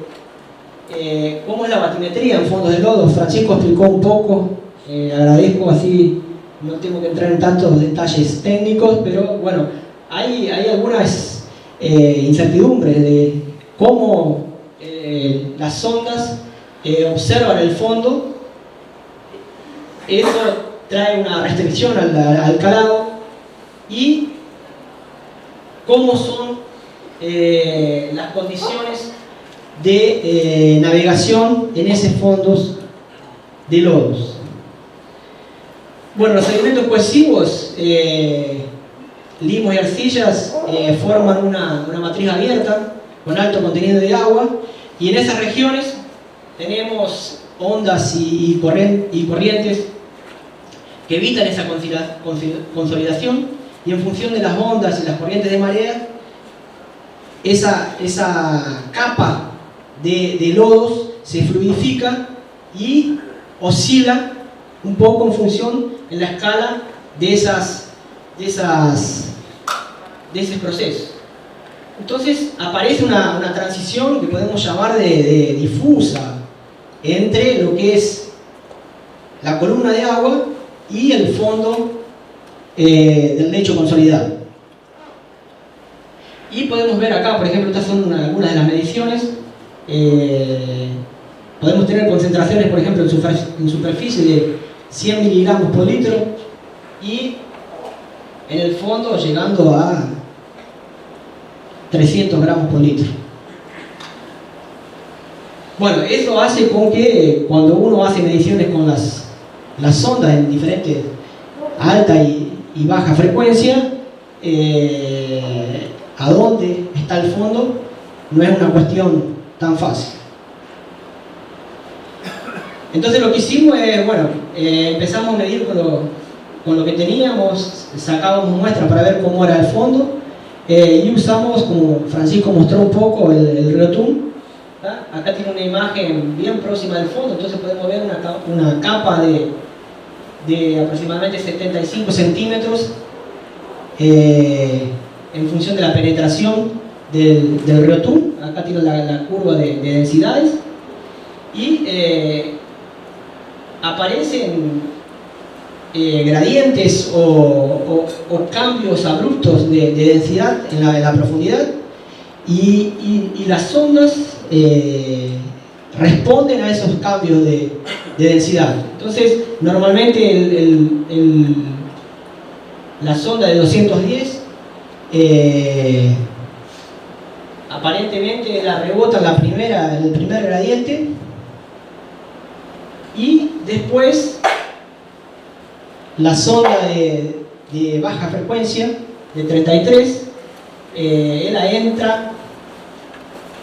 cómo es la batimetría en fondos de lodo. Francisco explicó un poco, agradezco, así no tengo que entrar en tantos detalles técnicos, pero bueno, hay algunas incertidumbres de cómo las sondas observan el fondo. Eso trae una restricción al calado, y cómo son las condiciones de navegación en esos fondos de lodos. Bueno, los sedimentos cohesivos, limos y arcillas, forman una matriz abierta con alto contenido de agua, y en esas regiones tenemos ondas y corrientes que evitan esa consolidación, y en función de las ondas y las corrientes de marea, esa capa de lodos se fluidifica y oscila un poco en función en la escala de ese proceso. Entonces aparece una transición que podemos llamar de difusa entre lo que es la columna de agua y el fondo del lecho consolidado. Y podemos ver acá, por ejemplo, estas son algunas de las mediciones. Podemos tener concentraciones, por ejemplo, en superficie de 100 miligramos por litro, y en el fondo llegando a 300 gramos por litro. Bueno, eso hace con que cuando uno hace mediciones con las sondas en diferentes alta y baja frecuencia, a dónde está el fondo no es una cuestión tan fácil. Entonces lo que hicimos es, bueno, empezamos a medir con lo que teníamos, sacábamos muestras para ver cómo era el fondo, y usamos, como Francisco mostró un poco, el río Tun. Acá tiene una imagen bien próxima del fondo, entonces podemos ver una capa de aproximadamente 75 centímetros en función de la penetración del río Tun. Acá tiene la curva de densidades, y aparecen gradientes o cambios abruptos de densidad en la profundidad, y las sondas responden a esos cambios de densidad. Entonces, normalmente la sonda de 210 aparentemente la rebota en el primer gradiente, y después la sonda de baja frecuencia de 33 ella entra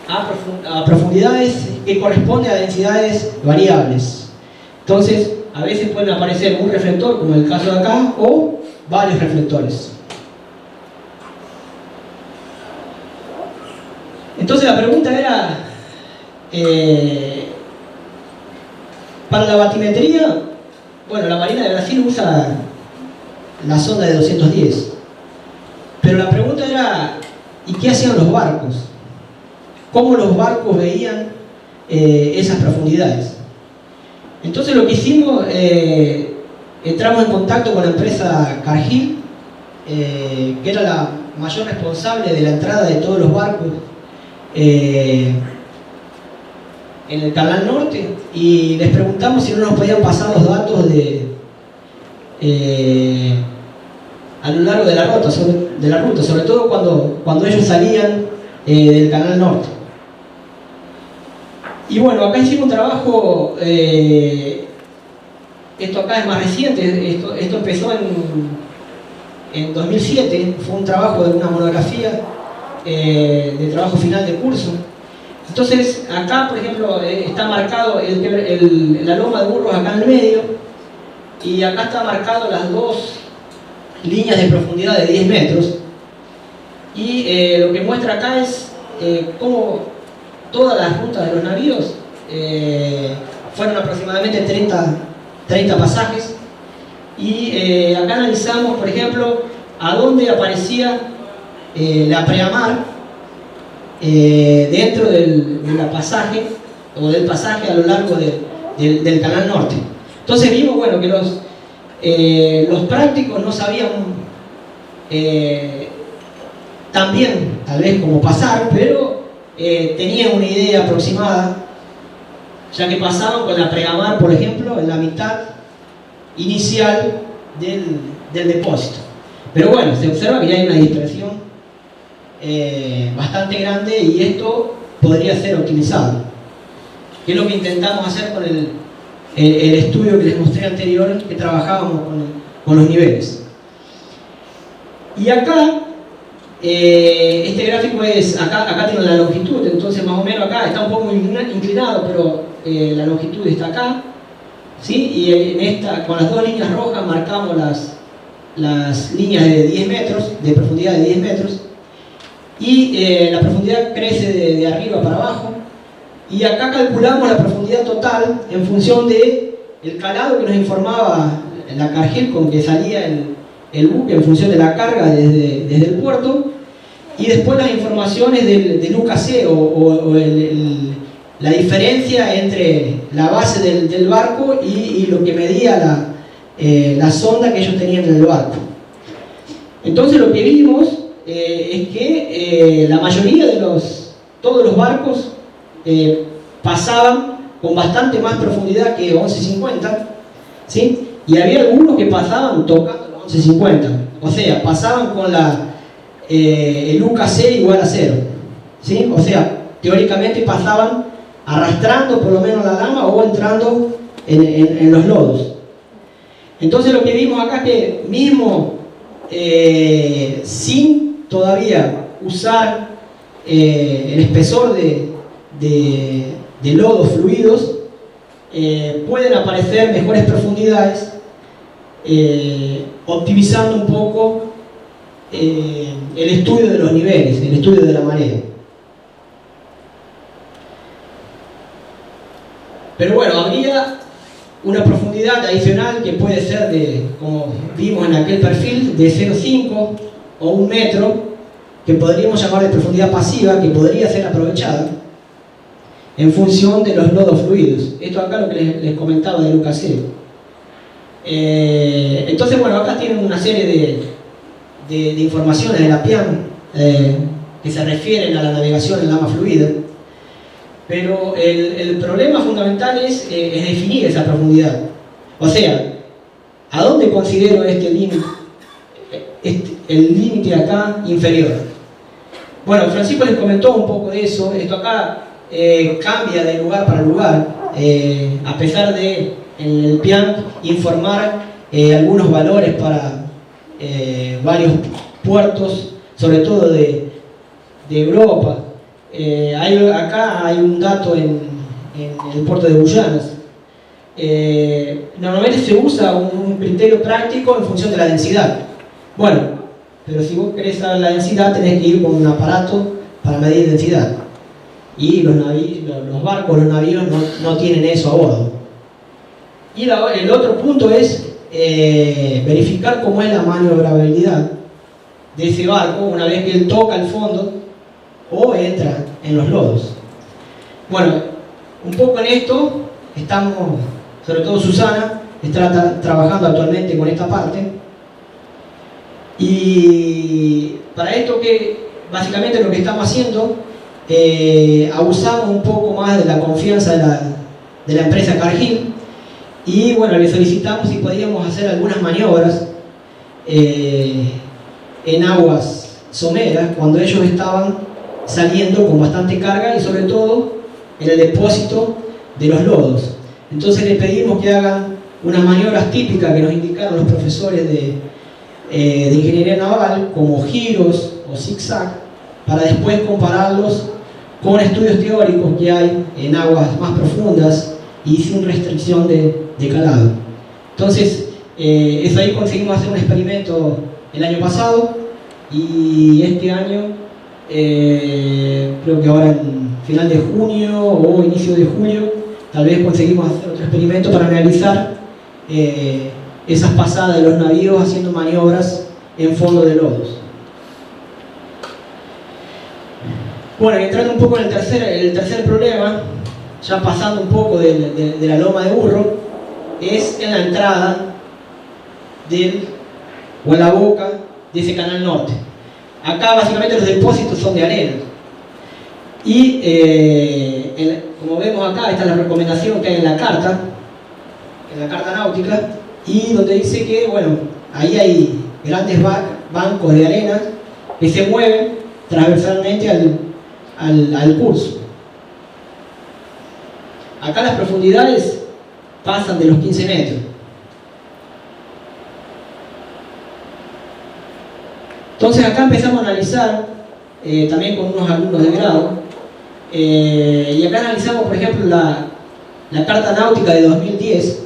a profundidades que corresponden a densidades variables. Entonces a veces pueden aparecer un reflector, como el caso de acá, o varios reflectores. Entonces la pregunta era, para la batimetría, bueno, la Marina de Brasil usa la sonda de 210, pero la pregunta era, ¿y qué hacían los barcos? ¿Cómo los barcos veían esas profundidades. Entonces lo que hicimos, entramos en contacto con la empresa Cargill, que era la mayor responsable de la entrada de todos los barcos en el Canal Norte, y les preguntamos si no nos podían pasar los datos a lo largo de la ruta, sobre todo cuando ellos salían del Canal Norte. Y bueno, acá hicimos un trabajo, esto acá es más reciente, esto empezó en 2007, fue un trabajo de una monografía de trabajo final de curso. Entonces acá, por ejemplo, está marcado la loma de Burros acá en el medio, y acá está marcado las dos líneas de profundidad de 10 metros, y lo que muestra acá es cómo todas las rutas de los navíos fueron aproximadamente 30 pasajes, y acá analizamos, por ejemplo, a dónde aparecía la preamar dentro del pasaje o del pasaje a lo largo del Canal Norte. Entonces vimos, bueno, que los prácticos no sabían tan bien, tal vez, cómo pasar, pero tenían una idea aproximada, ya que pasaban con la pregamar, por ejemplo, en la mitad inicial del depósito. Pero bueno, se observa que ya hay una dispersión bastante grande, y esto podría ser optimizado, que es lo que intentamos hacer con el estudio que les mostré anterior, que trabajábamos con los niveles. Y acá, este gráfico es, acá tiene la longitud, entonces más o menos acá está un poco inclinado, pero la longitud está acá, ¿sí? Y con las dos líneas rojas marcamos las líneas de 10 metros, de profundidad de 10 metros, y la profundidad crece de arriba para abajo, y acá calculamos la profundidad total en función del calado que nos informaba la Cargill con que salía el buque en función de la carga desde el puerto, y después las informaciones del UKC o la diferencia entre la base del barco y lo que medía la sonda que ellos tenían en el barco. Entonces lo que vimos es que la mayoría todos los barcos pasaban con bastante más profundidad que 11.50, ¿sí? Y había algunos que pasaban tocando los 11.50, o sea, pasaban con el UKC igual a 0, ¿sí? O sea, teóricamente pasaban arrastrando por lo menos la lama o entrando en los lodos. Entonces lo que vimos acá es que mismo sin todavía usar el espesor de lodos fluidos, pueden aparecer mejores profundidades, optimizando un poco el estudio de los niveles, el estudio de la marea. Pero bueno, habría una profundidad adicional que puede ser como vimos en aquel perfil, de 0,5 o 1 metro, que podríamos llamar de profundidad pasiva, que podría ser aprovechada en función de los lodos fluidos. Esto acá lo que les comentaba de UKC. Entonces, bueno, acá tienen una serie de informaciones de la PIAM que se refieren a la navegación en lama fluida, pero el problema fundamental es definir esa profundidad. O sea, ¿a dónde considero este límite, el límite acá inferior? Bueno, Francisco les comentó un poco de eso. Esto acá cambia de lugar para lugar, a pesar de en el PIAM informar algunos valores para varios puertos, sobre todo de Europa. Acá hay un dato en el puerto de Buyanas. Normalmente se usa un criterio práctico en función de la densidad. Bueno, pero si vos querés saber la densidad, tenés que ir con un aparato para medir densidad. Y los barcos, los navíos no tienen eso a bordo. Y el otro punto es verificar cómo es la maniobrabilidad de ese barco una vez que él toca el fondo o entra en los lodos. Bueno, un poco en esto estamos, sobre todo Susana, está trabajando actualmente con esta parte. Y para esto, que básicamente lo que estamos haciendo, abusamos un poco más de la confianza de la empresa Cargill, y bueno, le solicitamos si podíamos hacer algunas maniobras en aguas someras cuando ellos estaban saliendo con bastante carga, y sobre todo en el depósito de los lodos. Entonces les pedimos que hagan unas maniobras típicas que nos indicaron los profesores de ingeniería naval, como giros o zigzag, para después compararlos con estudios teóricos que hay en aguas más profundas y sin restricción de calado. Entonces, eso ahí conseguimos hacer un experimento el año pasado, y este año, creo que ahora en final de junio o inicio de julio, tal vez conseguimos hacer otro experimento para analizar esas pasadas de los navíos haciendo maniobras en fondo de lodos. Bueno, entrando un poco en el tercer problema, ya pasando un poco de la loma de burro, es en la entrada o en la boca de ese canal norte. Acá básicamente los depósitos son de arena. Y como vemos acá, esta es la recomendación que hay en la carta náutica, y donde dice que, bueno, ahí hay grandes bancos de arena que se mueven transversalmente al curso. Acá las profundidades pasan de los 15 metros. Entonces acá empezamos a analizar, también con unos alumnos de grado, y acá analizamos, por ejemplo, la carta náutica de 2010,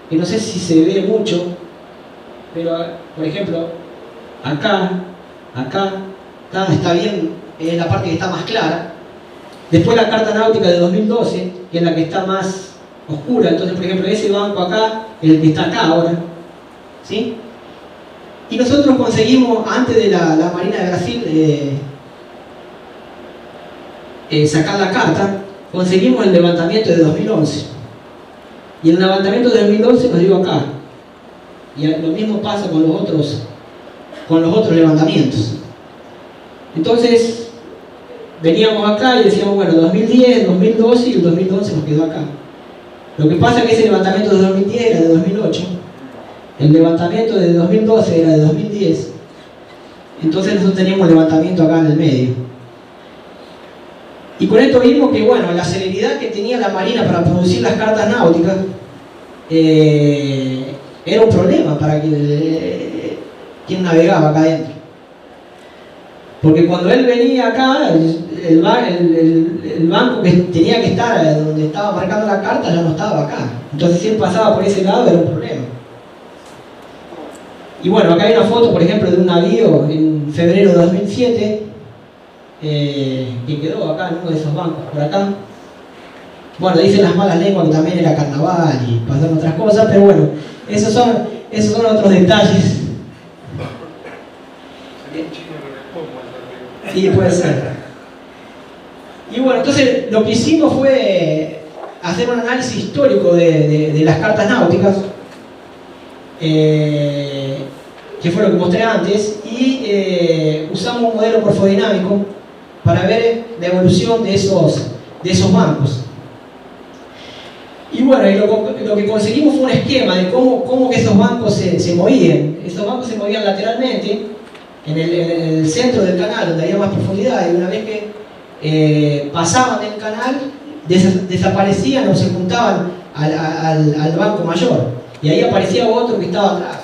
que no sé si se ve mucho, pero, por ejemplo, acá está bien, es la parte que está más clara. Después la carta náutica de 2012, que es la que está más oscura. Entonces, por ejemplo, ese banco acá, el que está acá ahora, ¿sí? Y nosotros conseguimos, antes de la Marina de Brasil sacar la carta, conseguimos el levantamiento de 2011. Y el levantamiento de 2011 nos dio acá. Y lo mismo pasa con los otros levantamientos. Entonces, veníamos acá y decíamos, bueno, 2010, 2012, y el 2011 nos quedó acá. Lo que pasa es que ese levantamiento de 2010 era de 2008. El levantamiento de 2012 era de 2010. Entonces nosotros teníamos levantamiento acá en el medio. Y con esto vimos que, bueno, la celeridad que tenía la Marina para producir las cartas náuticas era un problema para quien navegaba acá adentro. Porque cuando él venía acá, el banco que tenía que estar donde estaba marcando la carta ya no estaba acá. Entonces si él pasaba por ese lado era un problema. Y bueno, acá hay una foto, por ejemplo, de un navío en febrero de 2007 que quedó acá en uno de esos bancos, por acá. Bueno, dicen las malas lenguas que también era carnaval y pasaron otras cosas, pero bueno, esos son otros detalles. Sí, puede ser. Y bueno, entonces lo que hicimos fue hacer un análisis histórico de las cartas náuticas, que fue lo que mostré antes, y usamos un modelo morfodinámico para ver la evolución de esos bancos. Y bueno, lo que conseguimos fue un esquema de cómo que esos bancos se movían. Esos bancos se movían lateralmente en el centro del canal, donde había más profundidad, y una vez que pasaban el canal, desaparecían o se juntaban al banco mayor, y ahí aparecía otro que estaba atrás.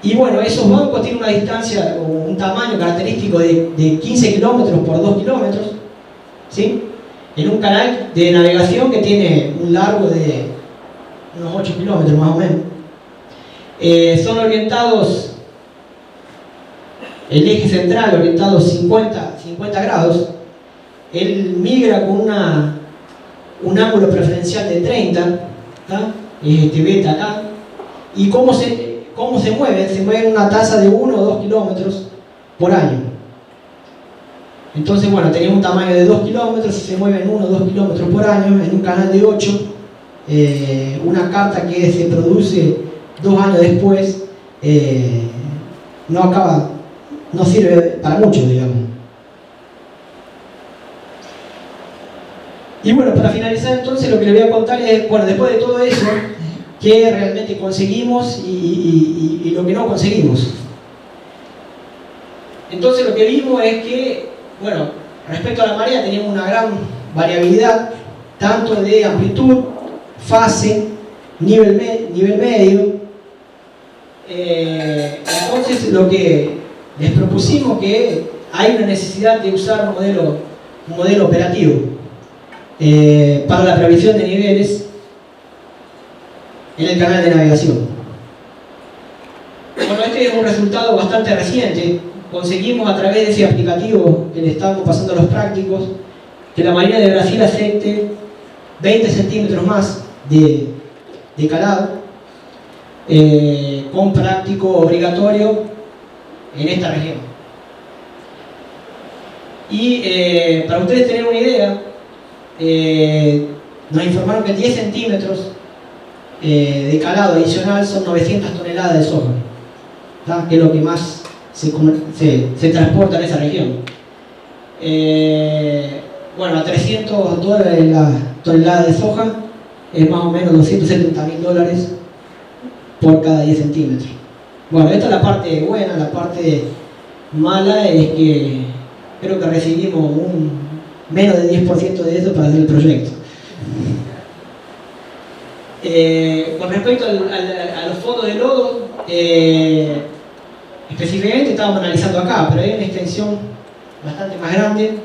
Y bueno, esos bancos tienen una distancia o un tamaño característico de 15 kilómetros por 2 kilómetros, ¿sí? En un canal de navegación que tiene un largo de unos 8 kilómetros más o menos. Son orientados, el eje central orientado 50 grados. Él migra con un ángulo preferencial de 30, ¿tá? Este beta acá. ¿Y cómo se mueven? Se mueven a una tasa de 1 o 2 kilómetros por año. Entonces, bueno, tenía un tamaño de 2 kilómetros, se mueven 1 o 2 kilómetros por año en un canal de 8. Una carta que se produce 2 años después no sirve para mucho, digamos. Y bueno, para finalizar entonces lo que les voy a contar es, bueno, después de todo eso, qué realmente conseguimos y lo que no conseguimos. Entonces lo que vimos es que, bueno, respecto a la marea teníamos una gran variabilidad, tanto de amplitud, fase, nivel medio. Entonces lo que les propusimos que hay una necesidad de usar un modelo operativo para la previsión de niveles en el canal de navegación. Bueno, este es un resultado bastante reciente. Conseguimos a través de ese aplicativo que le estamos pasando a los prácticos que la Marina de Brasil acepte 20 centímetros más de calado con práctico obligatorio en esta región. Y para ustedes tener una idea, nos informaron que 10 centímetros de calado adicional son 900 toneladas de soja, ¿tá? Que es lo que más se transporta en esa región. Bueno, a $300 la tonelada de soja es más o menos $270.000 por cada 10 centímetros. Bueno, esta es la parte buena. La parte mala es que creo que recibimos menos del 10% de eso para hacer el proyecto. Con respecto a los fondos de lodo, específicamente estábamos analizando acá, pero hay una extensión bastante más grande.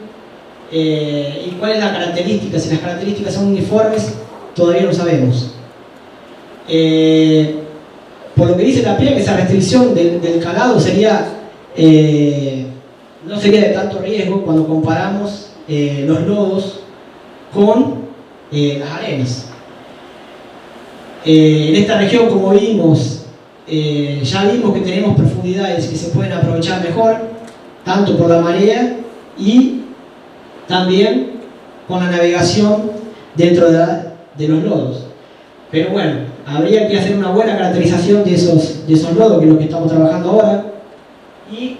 ¿Y cuál es la característica? Si las características son uniformes, todavía no sabemos. Por lo que dice la PIEC, esa restricción del calado sería, no sería de tanto riesgo cuando comparamos los lodos con las arenas. En esta región, como vimos, ya vimos que tenemos profundidades que se pueden aprovechar mejor, tanto por la marea y también con la navegación dentro de los lodos. Pero bueno, habría que hacer una buena caracterización de esos lodos, que es lo que estamos trabajando ahora, y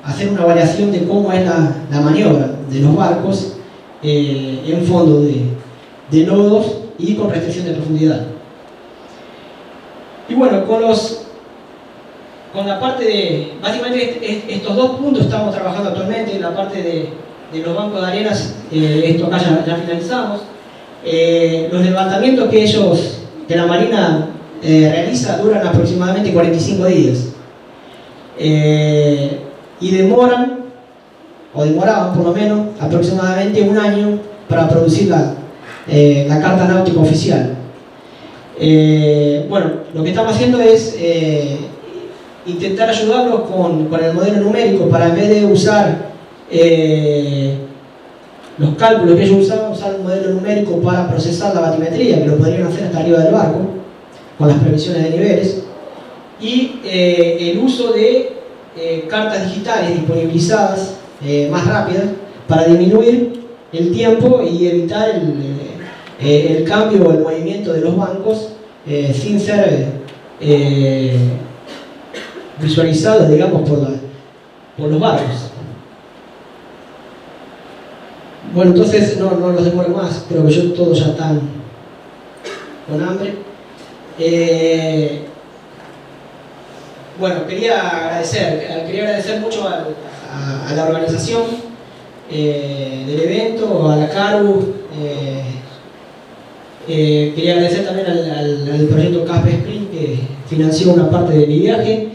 hacer una variación de cómo es la maniobra de los barcos en fondo de lodos y con restricción de profundidad. Y bueno, con la parte de, básicamente estos dos puntos estamos trabajando actualmente. En la parte de los bancos de arenas, esto acá ya finalizamos. Los levantamientos que la Marina realiza duran aproximadamente 45 días. Y demoraban por lo menos aproximadamente un año para producir la carta náutica oficial. Bueno, lo que estamos haciendo es intentar ayudarlos con el modelo numérico, para en vez de usar los cálculos que ellos usaban, usar un modelo numérico para procesar la batimetría, que lo podrían hacer hasta arriba del barco, con las previsiones de niveles, y el uso de cartas digitales disponibilizadas más rápidas para disminuir el tiempo y evitar el cambio o el movimiento de los bancos sin ser visualizados, digamos, por los barcos. Bueno, entonces no los demoro más, creo que todos ya están con hambre. Bueno, quería agradecer mucho a la organización del evento, a la CARU. Quería agradecer también al proyecto CASPE Sprint, que financió una parte de mi viaje.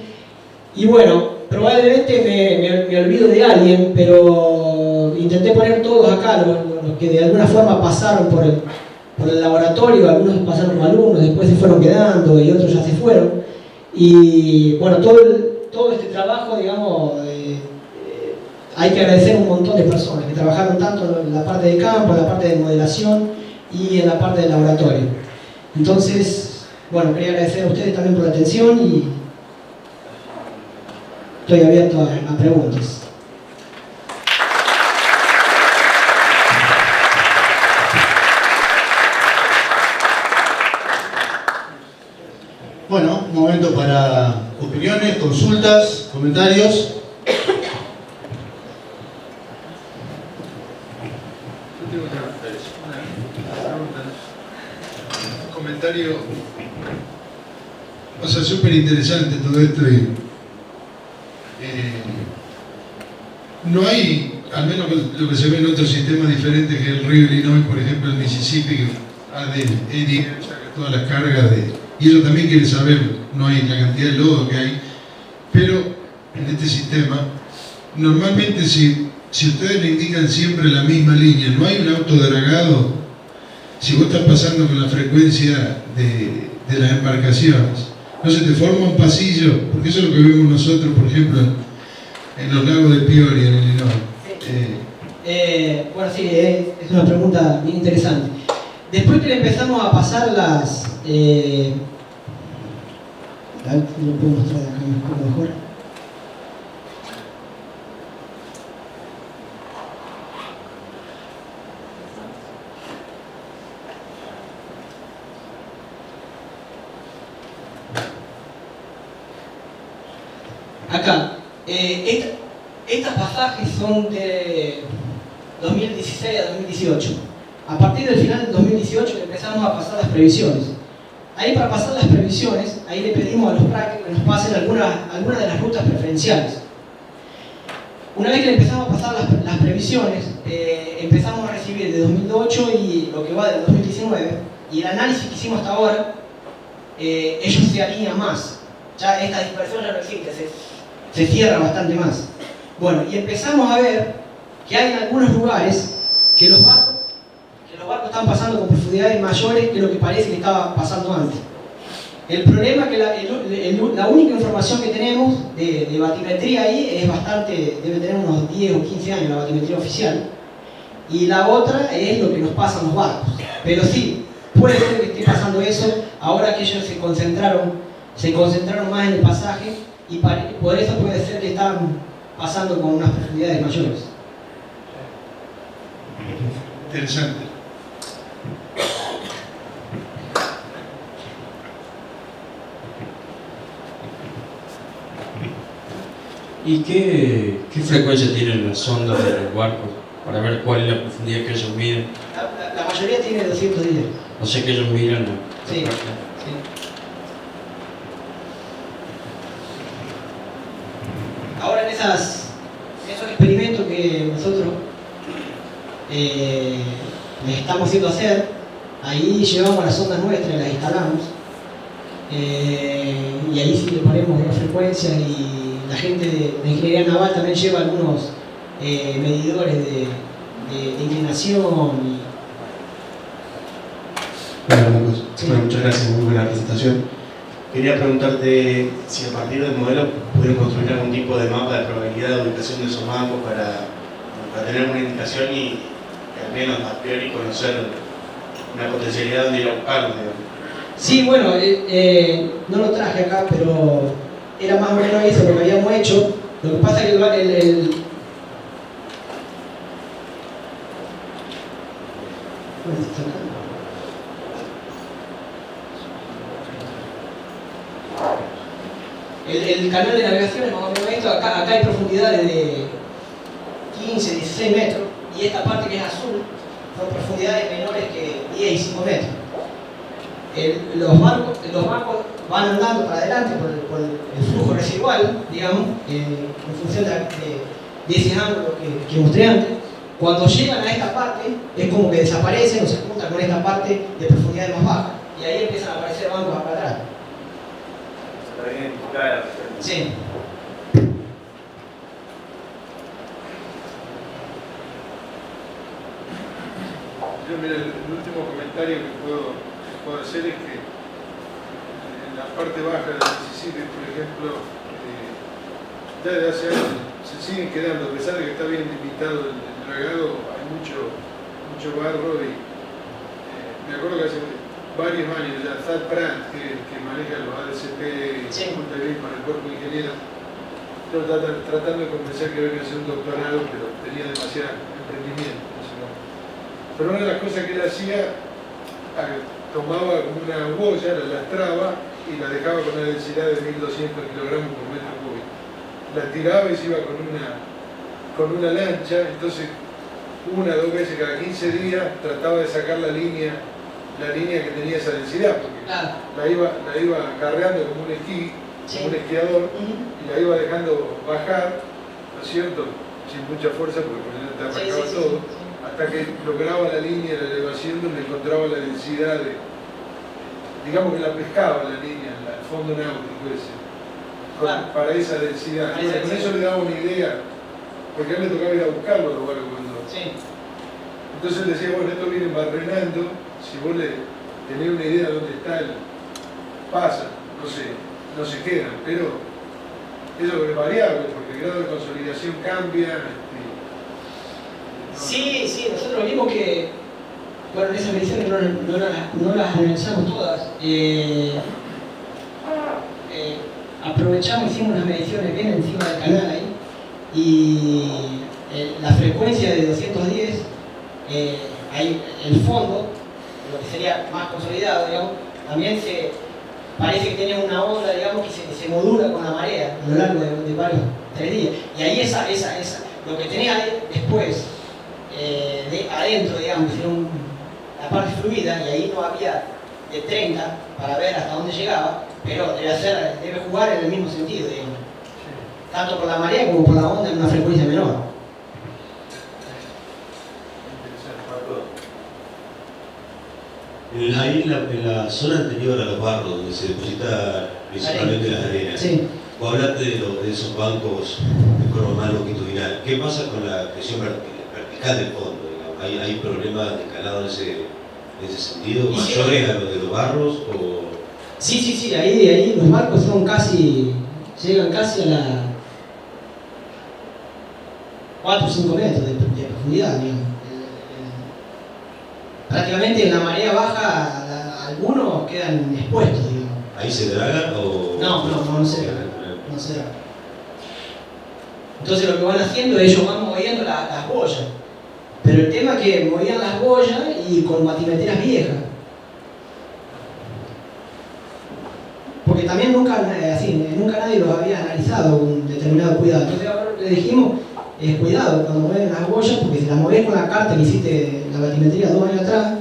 Y bueno, probablemente me olvido de alguien, pero intenté poner todos acá, los que de alguna forma pasaron por el laboratorio. Algunos pasaron como alumnos, después se fueron quedando y otros ya se fueron. Y bueno, todo este trabajo, digamos, hay que agradecer a un montón de personas que trabajaron tanto en la parte de campo, en la parte de modelación y en la parte del laboratorio. Entonces, bueno, quería agradecer a ustedes también por la atención y estoy abierto a preguntas. Bueno, un momento para opiniones, consultas, comentarios. Un comentario, o sea, súper interesante todo esto y no hay, al menos lo que se ve en otros sistemas diferentes que el río Illinois, por ejemplo, el Mississippi, que ha de saca todas las cargas y ellos también quieren saber, no hay la cantidad de lodo que hay, pero en este sistema, normalmente si ustedes le indican siempre la misma línea, no hay un autodragado, si vos estás pasando con la frecuencia de las embarcaciones, no se te forma un pasillo, porque eso es lo que vemos nosotros, por ejemplo, en los lagos de Peoria, en Illinois. Bueno, sí, es una pregunta bien interesante. Después que le empezamos a pasar las... a ver si lo puedo mostrar de acá un poco mejor. Acá, estos pasajes son de 2016 a 2018. A partir del final del 2018 le empezamos a pasar las previsiones. Ahí para pasar las previsiones, ahí le pedimos a los prácticos que nos pasen algunas de las rutas preferenciales. Una vez que le empezamos a pasar las previsiones, empezamos a recibir de 2008 y lo que va del 2019, y el análisis que hicimos hasta ahora, ellos se alinean más. Ya esta dispersión ya no existe, se cierra bastante más. Bueno, y empezamos a ver que hay en algunos lugares que los barcos están pasando con profundidades mayores que lo que parece que estaba pasando antes. El problema es que la única información que tenemos de batimetría ahí es bastante, debe tener unos 10 o 15 años la batimetría oficial, y la otra es lo que nos pasan los barcos. Pero sí, puede ser que esté pasando eso ahora que ellos se concentraron más en el pasaje, y por eso puede ser que están pasando con unas profundidades mayores. Interesante. ¿Y qué frecuencia tienen las sondas de los barcos para ver cuál es la profundidad que ellos miden? La mayoría tiene 210. O sea que ellos miran Sí, sí. Ahora en esos experimentos que nosotros les estamos haciendo hacer, ahí llevamos las sondas nuestras, las instalamos, y ahí sí le ponemos una frecuencia, y la gente de ingeniería naval también lleva algunos medidores de inclinación. Bueno, Marcos, bueno, muchas gracias, muy buena presentación. Quería preguntarte si a partir del modelo pudieron construir algún tipo de mapa de probabilidad de ubicación de esos bancos para tener una indicación y al menos a priori conocer una potencialidad donde ir a buscarlo, digamos. Sí, bueno, no lo traje acá, pero era más o menos eso lo que habíamos hecho. Lo que pasa es que el canal de navegación es más o menos esto. Acá hay profundidades de 15, 16 metros, y esta parte que es azul son profundidades menores que 10 y 5 metros. Los barcos van andando para adelante por el flujo residual, digamos, en función de ese ángulo que mostré antes. Cuando llegan a esta parte, es como que desaparecen o se juntan con esta parte de profundidad más baja, y ahí empiezan a aparecer bancos acá atrás. Se está identificada. Sí. Yo, mira, el último comentario que puedo hacer es que en la parte baja del Mississippi, por ejemplo, ya desde hace años se siguen quedando, a pesar de que está bien limitado el dragado, hay mucho barro, y me acuerdo que hace varios años ya Thad Pratt, que maneja los ADCP, sí, con el cuerpo de ingenieros, tratando de convencer que venga a hacer un doctorado, pero tenía demasiado emprendimiento. Pero una de las cosas que él hacía, tomaba una boya, la lastraba y la dejaba con una densidad de 1200 kilogramos por metro cúbico. La tiraba y se iba con una lancha, entonces 1 o 2 veces cada 15 días trataba de sacar la línea que tenía esa densidad, porque la iba cargando como un esquí, como un esquiador, y la iba dejando bajar, ¿no es cierto? Sin mucha fuerza, porque te arrancaba todo, hasta que lograba la línea de la elevación donde encontraba la densidad digamos que la pescaba la línea, el fondo náutico ese, para esa densidad. Con eso le daba una idea, porque a él le tocaba ir a buscarlo a los barcos cuando... Entonces decía, bueno, esto viene barrenando, si vos tenés una idea de dónde está pasa, no se quedan, pero eso es variable, porque el grado de consolidación cambia. Sí, nosotros vimos que, bueno, en esas mediciones no las analizamos todas. Aprovechamos, hicimos unas mediciones bien encima del canal ahí, y la frecuencia de 210, ahí el fondo, lo que sería más consolidado, digamos, también parece que tiene una onda, digamos, que se modula con la marea a lo largo de varios 3 días. Y ahí lo que tenía después, adentro, digamos, era la parte fluida, y ahí no había de 30 para ver hasta dónde llegaba, pero debe jugar en el mismo sentido, digamos. Tanto por la marea como por la onda en una frecuencia menor. Ahí en la zona anterior a los barros, donde se deposita principalmente las arenas, vos hablaste de esos bancos de forma más longitudinal. ¿Qué pasa con la presión vertical del fondo? Digamos? ¿Hay problemas de escalado en ese sentido, mayores a los de los barros? Sí, ahí los barcos llegan casi a la 4 o 5 metros de profundidad, digamos. Prácticamente en la marea baja algunos quedan expuestos, digamos. ¿Ahí se dragan o...? No se dragan. No se dragan. Entonces lo que van haciendo, ellos van moviendo las boyas. Pero el tema es que movían las boyas y con batimeteras viejas. Porque también nunca nadie los había analizado con determinado cuidado. Entonces ahora le dijimos, cuidado cuando mueven las boyas, porque si las movés con la carta que hiciste la batimetría 2 años atrás,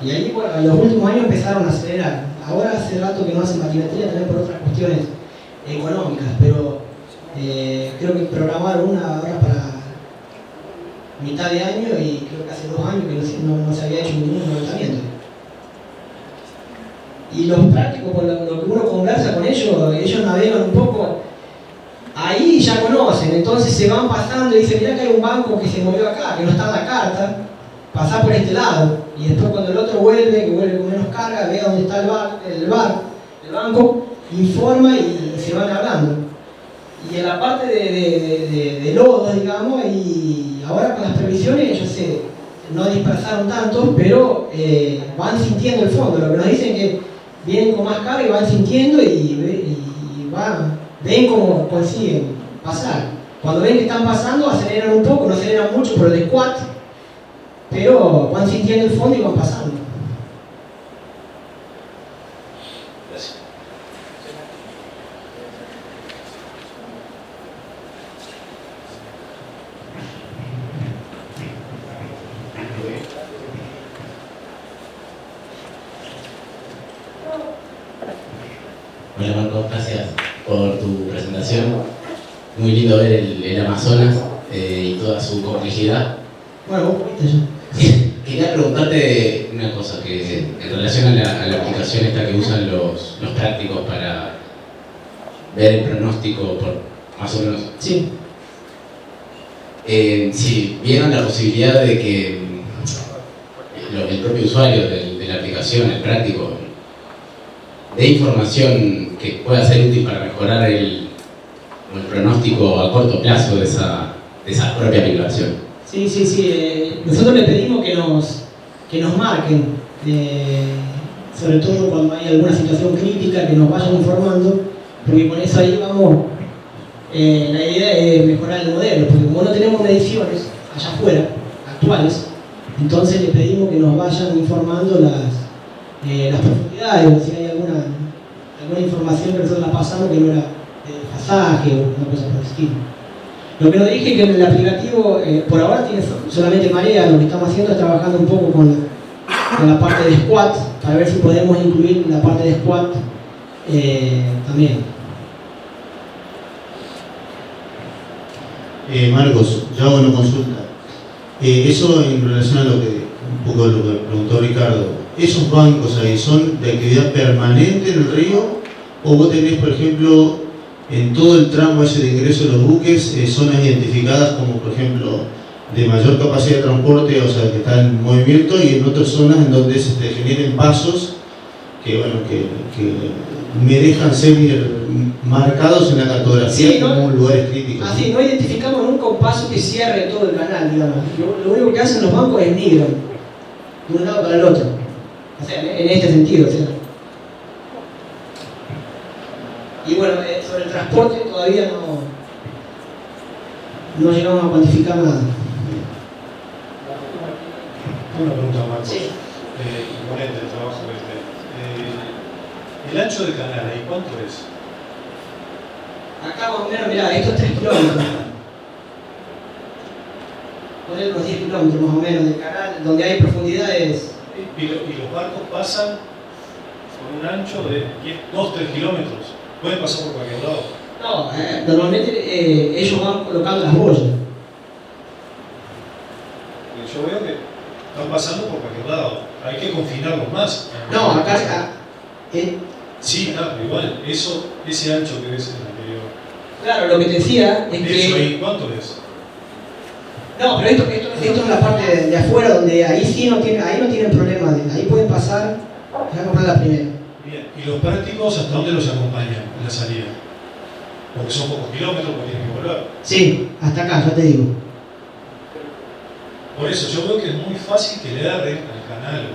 y ahí, bueno, en los últimos años empezaron a acelerar. Ahora hace rato que no hacen batimetría también por otras cuestiones económicas, pero creo que programaron una ahora para mitad de año, y creo que hace 2 años que no se había hecho ningún levantamiento. Y los prácticos, por lo que uno conversa con ellos navegan un poco, ahí ya conocen, entonces se van pasando y dicen, mirá que hay un banco que se movió acá, que no está en la carta, pasá por este lado, y después cuando el otro vuelve con menos carga, ve dónde está el banco, informa y se van hablando. Y en la parte de lodos, digamos, y ahora con las previsiones ellos no dispersaron tanto, pero van sintiendo el fondo. Lo que nos dicen es que vienen con más carga y van sintiendo y ven cómo consiguen pasar. Cuando ven que están pasando, aceleran un poco, no aceleran mucho por el squat, pero van sintiendo el fondo y van pasando. Gracias. Hola Marco, gracias por tu presentación. Muy lindo ver el Amazonas y toda su complejidad. Bueno, vos viste ya. Quería preguntarte una cosa, que en relación a la aplicación esta que usan los prácticos para ver el pronóstico por más o menos. Sí. Si vieron la posibilidad de que el propio usuario de la aplicación, el práctico, dé información que pueda ser útil para mejorar el pronóstico a corto plazo de esa propia aplicación. Sí. Nosotros le pedimos que nos marquen, sobre todo cuando hay alguna situación crítica, que nos vayan informando, porque con eso ahí vamos. La idea es mejorar el modelo, porque como no tenemos mediciones allá afuera, actuales, entonces le pedimos que nos vayan informando las profundidades, si hay alguna alguna información que nosotros la pasamos que no era pasaje o una cosa por el estilo. Lo que nos dije que en el aplicativo por ahora tiene solamente marea, lo que estamos haciendo es trabajando un poco con la parte de squat, para ver si podemos incluir la parte de squat también. Marcos, yo hago una consulta. Eso en relación a un poco lo que preguntó Ricardo, ¿esos bancos ahí son de actividad permanente en el río? ¿O vos tenés, por ejemplo, en todo el tramo ese de ingreso de los buques, zonas identificadas como, por ejemplo, de mayor capacidad de transporte, o sea, que están en movimiento, y en otras zonas en donde se te generen pasos que, bueno, que me dejan ser marcados en la cartografía, sí, como lugares críticos? Así, no identificamos nunca un paso que cierre todo el canal, digamos. Lo único que hacen los bancos es migran de un lado para el otro. O sea, en este sentido, o sea. Y bueno, sobre el transporte todavía no llegamos a cuantificar nada. Una pregunta, Marcos. Sí. Imponente el trabajo el ancho del canal, ¿ahí cuánto es? Acá más o menos, mirá, esto es 3 kilómetros. Poner unos 10 kilómetros más o menos del canal, donde hay profundidades. ¿Y los barcos pasan con un ancho de 2-3 kilómetros? ¿Pueden pasar por cualquier lado? No, normalmente ellos van colocando las boyas. Yo veo que están pasando por cualquier lado. Hay que confinarlos más. No, acá sí, claro, igual, ese ancho que ves en el anterior. Claro, lo que te decía es que... ¿Eso ahí cuánto es? No, pero esto es la parte de afuera, donde ahí sí no tienen problema, ahí pueden pasar, voy a comprar la primera. Bien, ¿y los prácticos hasta dónde los acompañan en la salida? Porque son pocos kilómetros, porque tienen que volver. Sí, hasta acá, ya te digo. Por eso, yo veo que es muy fácil que le agarren al canal,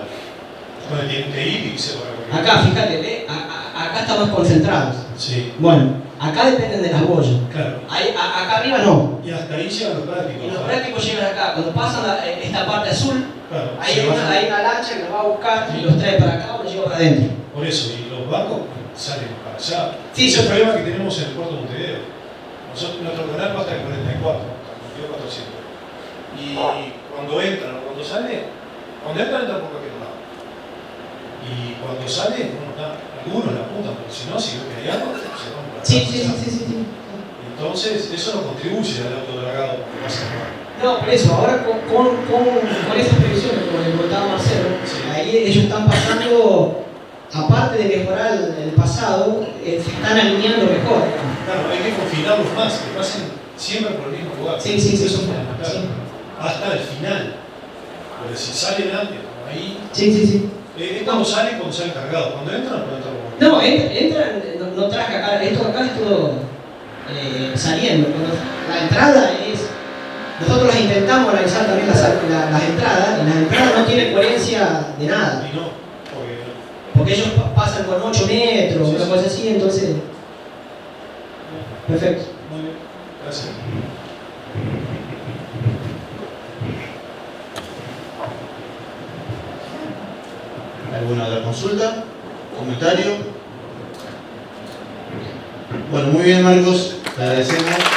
donde tienen que ir y se van a... Acá, fíjate, acá estamos concentrados. Sí. Bueno, acá dependen de las boyas. Claro. Acá arriba no. Y hasta ahí llegan los prácticos. Y los prácticos llegan acá. Cuando pasan esta parte azul, claro, hay una lancha que los va a buscar y los trae para acá o los lleva para adentro. Por eso, y los barcos salen para allá. Sí, ese es el problema que tenemos en el puerto de Montevideo. Nuestro canal va hasta el 44, hasta el 400. Y cuando entran o cuando salen, entran por cualquier lado. Y cuando salen, algunos la apuntan, porque si no, si ven que hay agua, se van para acá. Sí. Entonces, eso no contribuye al autodragado que pasa por ahí. No, por eso, ahora con esas previsiones, como le contaba Marcelo, ahí ellos están pasando, aparte de mejorar el pasado, se están alineando mejor. Claro, hay que confinarlos más, que pasen siempre por el mismo lugar. Sí. Eso es fundamental. Hasta el final. Porque si salen antes, por ahí. Sí. Cuando salen cargados. Cuando entran, no entran. No, entran, no traje acá. Esto acá es todo saliendo. La entrada es. Nosotros las intentamos analizar también las entradas, y las entradas no tienen coherencia de nada. Y no, porque ellos pasan con 8 metros, una cosa así, entonces. Perfecto. Muy bien, gracias. ¿Alguna otra consulta? ¿Comentario? Bueno, muy bien, Marcos, te agradecemos.